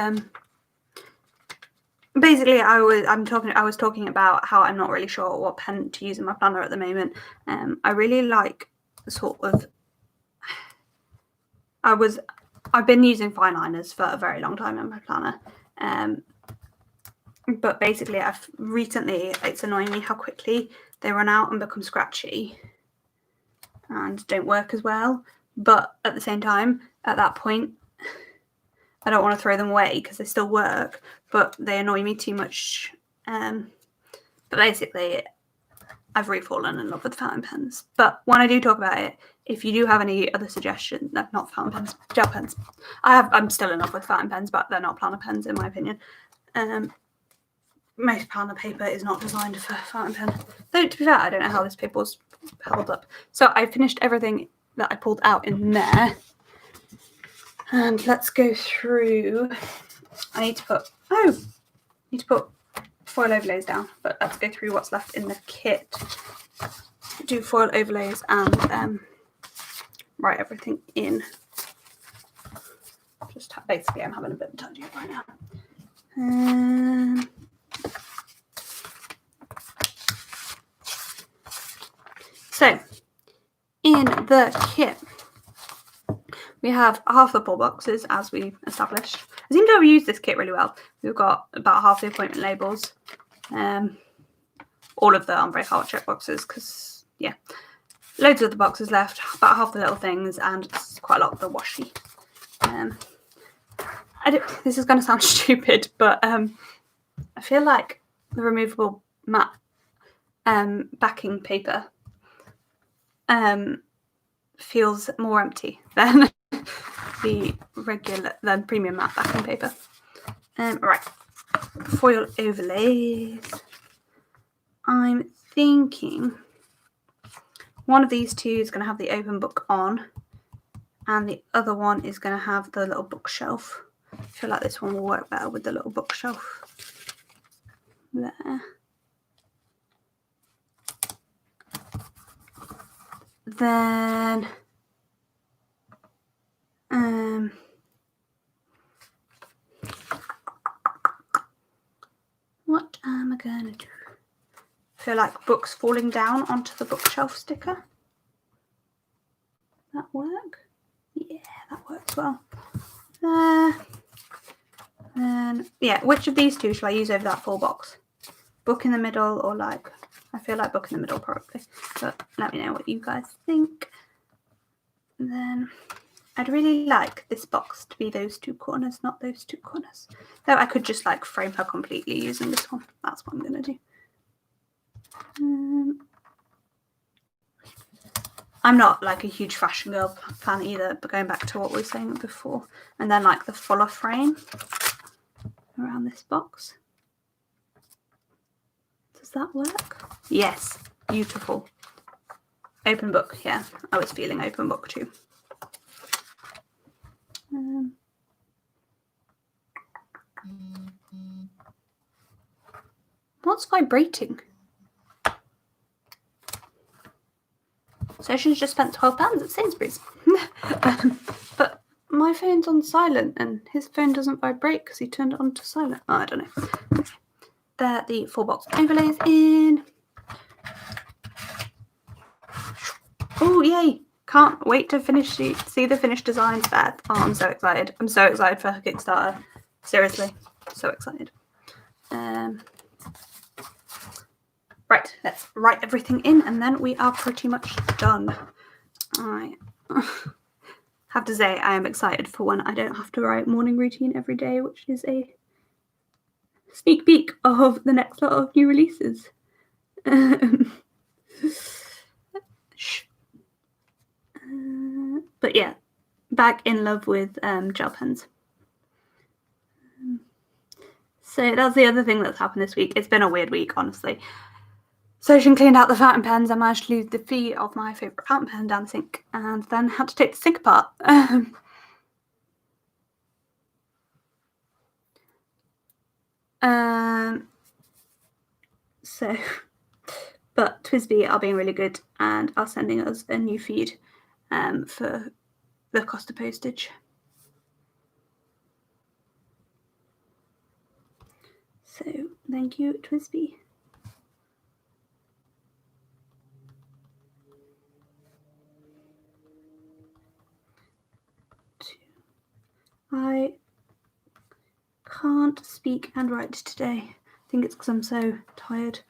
basically I was talking about how I'm not really sure what pen to use in my planner at the moment. I really like sort of I've been using fine liners for a very long time in my planner. But basically it's annoying me how quickly they run out and become scratchy and don't work as well. But at the same time, at that point, I don't want to throw them away because they still work, but they annoy me too much. But basically, I've re-fallen in love with fountain pens. But when I do talk about it, if you do have any other suggestions, no, not fountain pens, gel pens. I'm still in love with fountain pens, but they're not planner pens in my opinion. Most planner paper is not designed for fountain pen. Though to be fair, I don't know how this paper was held up. So I finished everything that I pulled out in there. And let's go through. I need to put foil overlays down, but let's go through what's left in the kit. Do foil overlays and write everything in. Just basically, I'm having a bit of a tidy up right now. So, in the kit, we have half the pull boxes, as we established. I seem to have used this kit really well. We've got about half the appointment labels, all of the ombre heart check boxes, because, yeah, loads of the boxes left, about half the little things, and quite a lot of the washi. This is going to sound stupid, but I feel like the removable matte backing paper feels more empty than the premium matte backing paper. Right, foil overlays. I'm thinking one of these two is going to have the open book on, and the other one is going to have the little bookshelf. I feel like this one will work better with the little bookshelf there. Then what am I gonna do? I feel like books falling down onto the bookshelf sticker. That work? Yeah, that works well. Then yeah, which of these two shall I use over that full box? Book in the middle, or like, I feel like book in the middle probably, but let me know what you guys think. And then I'd really like this box to be those two corners, not those two corners. Though I could just like frame her completely using this one. That's what I'm gonna do. I'm not like a huge fashion girl fan either, but going back to what we were saying before, and then like the fuller frame around this box. Does that work? Yes, beautiful. Open book, yeah, I was feeling open book too. What's vibrating? Sessions just spent £12 at Sainsbury's. But my phone's on silent and his phone doesn't vibrate because he turned it on to silent. Oh, I don't know. Okay. There, the full box overlays in. Oh, yay. Can't wait to see the finished designs, Beth. Oh, I'm so excited. I'm so excited for her Kickstarter. Seriously, so excited. Right, let's write everything in and then we are pretty much done. I have to say I am excited for when I don't have to write morning routine every day, which is a sneak peek of the next lot of new releases. But yeah, back in love with gel pens. So that's the other thing that's happened this week. It's been a weird week, honestly. Sojin cleaned out the fountain pens. I managed to lose the feet of my favourite fountain pen down the sink and then had to take the sink apart. But TWSBI are being really good and are sending us a new feed for the cost of postage. So thank you, TWSBI. I can't speak and write today. I think it's because I'm so tired.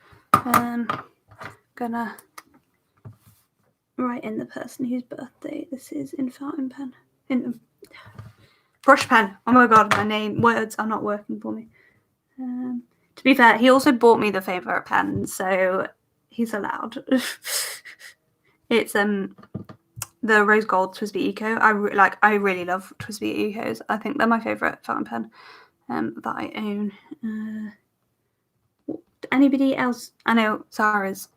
Gonna write in the person whose birthday this is in fountain pen. In brush pen. Oh my god, words are not working for me. To be fair, he also bought me the favourite pen, so he's allowed. It's the rose gold TWSBI Eco. I really love TWSBI Ecos. I think they're my favourite fountain pen that I own. Anybody else? I know Sarah's.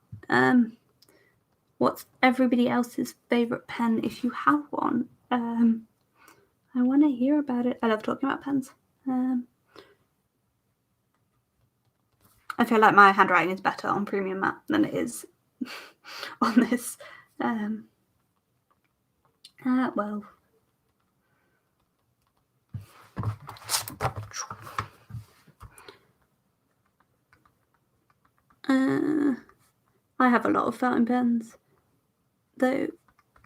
What's everybody else's favourite pen if you have one? I want to hear about it. I love talking about pens. I feel like my handwriting is better on premium matte than it is on this. Well. I have a lot of fountain pens, though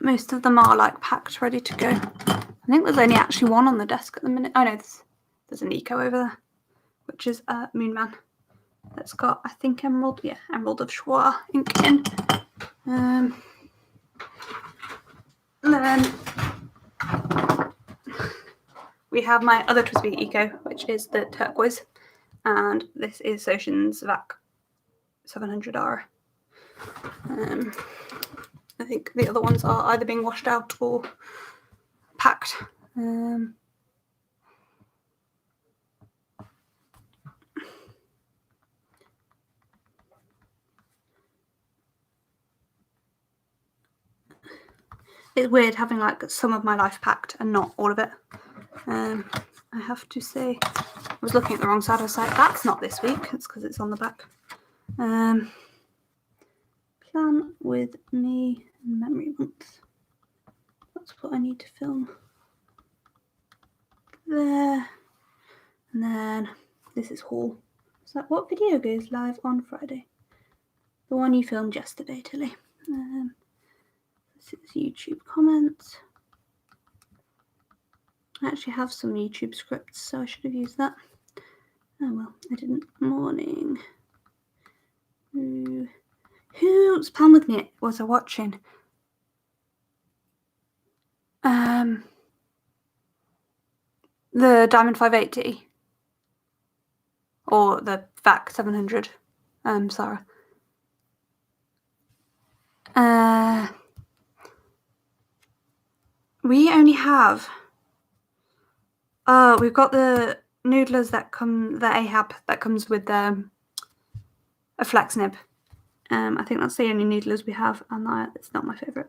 most of them are like packed, ready to go. I think there's only actually one on the desk at the minute. Oh no, there's an Eco over there, which is Moonman. That's got, I think, Emerald of Schwa ink in. And then we have my other TWSBI Eco, which is the turquoise, and this is Ocean's VAC 700R. I think the other ones are either being washed out or packed. It's weird having like some of my life packed and not all of it. I have to say, I was looking at the wrong side. I was like, that's not this week. It's because it's on the back. Plan with me memory month. That's what I need to film there. And then this is haul. It's like, what video goes live on Friday? The one you filmed yesterday, Tilly. This is YouTube comments. I actually have some YouTube scripts, so I should have used that. Oh well, I didn't. Morning. Who's Plan with me was I watching? The Diamond 580 or the VAC 700. Sarah. We only have. We've got the noodlers that come, the Ahab that comes with a flex nib. I think that's the only noodlers we have, and it's not my favourite.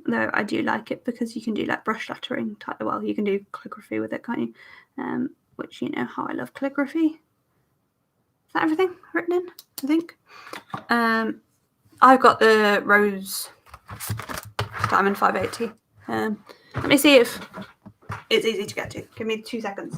Though I do like it because you can do like brush lettering. Well, you can do calligraphy with it, can't you? Which you know how I love calligraphy. Is that everything written in? I think. I've got the Rose Diamond 580. Let me see if it's easy to get to. Give me 2 seconds.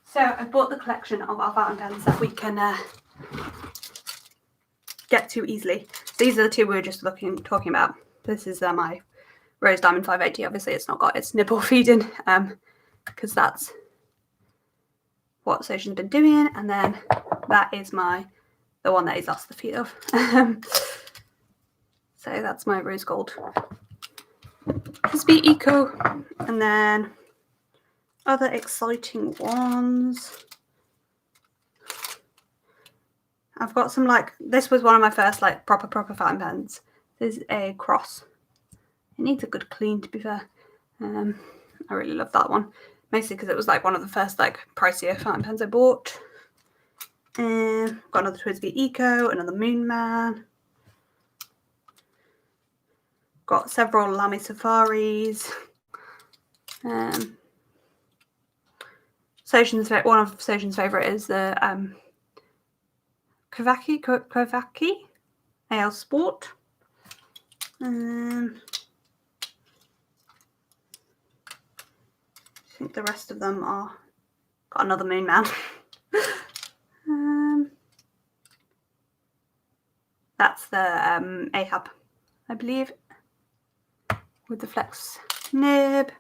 So I bought the collection of our fountain pens that we can get to easily. These are the two we were just talking about. This is my Rose Diamond 580. Obviously, it's not got its nibble feeding because that's what Sojian's been doing. And then that is the one that he's lost the feed of. So that's my rose gold TWSBI Eco. And then other exciting ones. I've got some this was one of my first proper fountain pens. This is a cross. It needs a good clean, to be fair. I really love that one. Mostly because it was one of the first pricier fountain pens I bought. Got another TWSBI Eco, another Moonman. Got several Lamy Safaris. one of Sojin's favourite is the Kovaki Ale Sport. I think the rest of them are got another Moon Man. That's the Ahab, I believe, with the flex nib.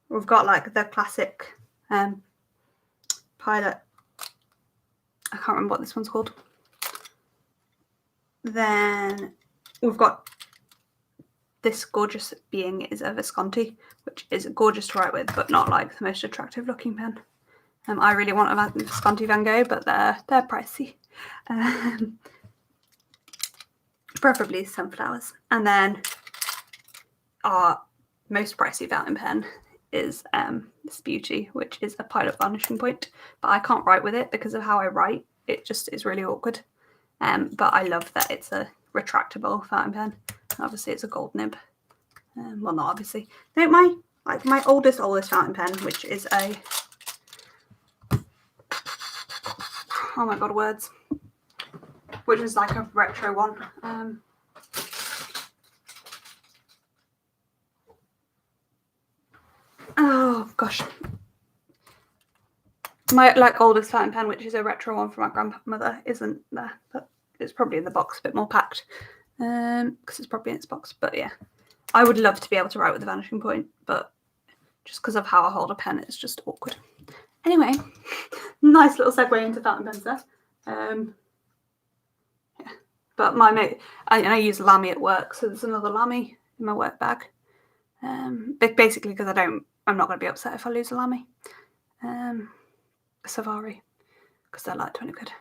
We've got like the classic pilot. I can't remember what this one's called. Then we've got this gorgeous being is a Visconti, which is gorgeous to write with, but not like the most attractive looking pen. I really want a Visconti Van Gogh, but they're pricey. Preferably sunflowers. And then our most pricey fountain pen is this beauty, which is a Pilot Vanishing Point, but I can't write with it because of how I write. It just is really awkward. But I love that it's a retractable fountain pen. Obviously, it's a gold nib. Well, not obviously. No, my oldest fountain pen, which is a, oh my god, words, which is like a retro one. Oh gosh, my oldest fountain pen, which is a retro one from my grandmother, isn't there, but it's probably in the box, a bit more packed, because it's probably in its box. But yeah, I would love to be able to write with a vanishing point, but just because of how I hold a pen, it's just awkward. Anyway, nice little segue into fountain pens there. Yeah, but my mate, I use Lamy at work, so there's another Lamy in my work bag. Basically because I'm not going to be upset if I lose a Lamy. Savari, because they're like 20 quid.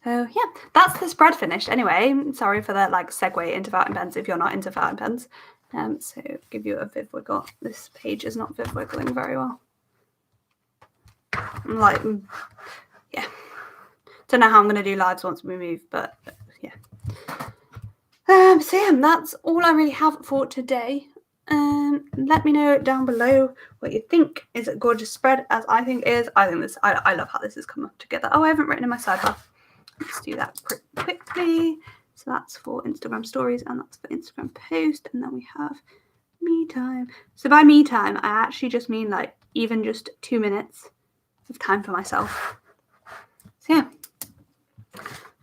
So yeah, that's the spread finished. Anyway, sorry for that segue into fountain pens if you're not into fountain pens. So give you a viv wiggle. This page is not viv wiggling very well. Yeah. Don't know how I'm going to do lives once we move, but yeah. So yeah, that's all I really have for today. Let me know down below what you think. Is it gorgeous spread as I think it is? I love how this has come up together. Oh, I haven't written in my sidebar. Let's do that quickly. So that's for Instagram stories and that's for Instagram post. And then we have me time. So by me time, I actually just mean even just 2 minutes of time for myself. So yeah.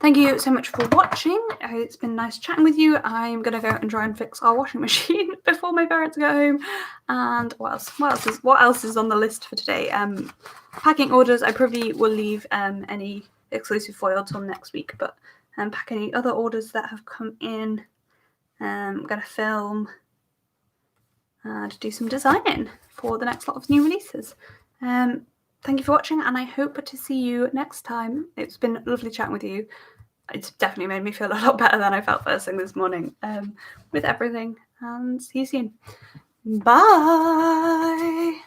Thank you so much for watching. It's been nice chatting with you. I'm going to go and try and fix our washing machine before my parents go home. And what else is on the list for today? Packing orders. I probably will leave any exclusive foil till next week, but pack any other orders that have come in. I'm going to film and do some designing for the next lot of new releases. Thank you for watching, and I hope to see you next time. It's been lovely chatting with you. It's definitely made me feel a lot better than I felt first thing this morning with everything. And see you soon. Bye.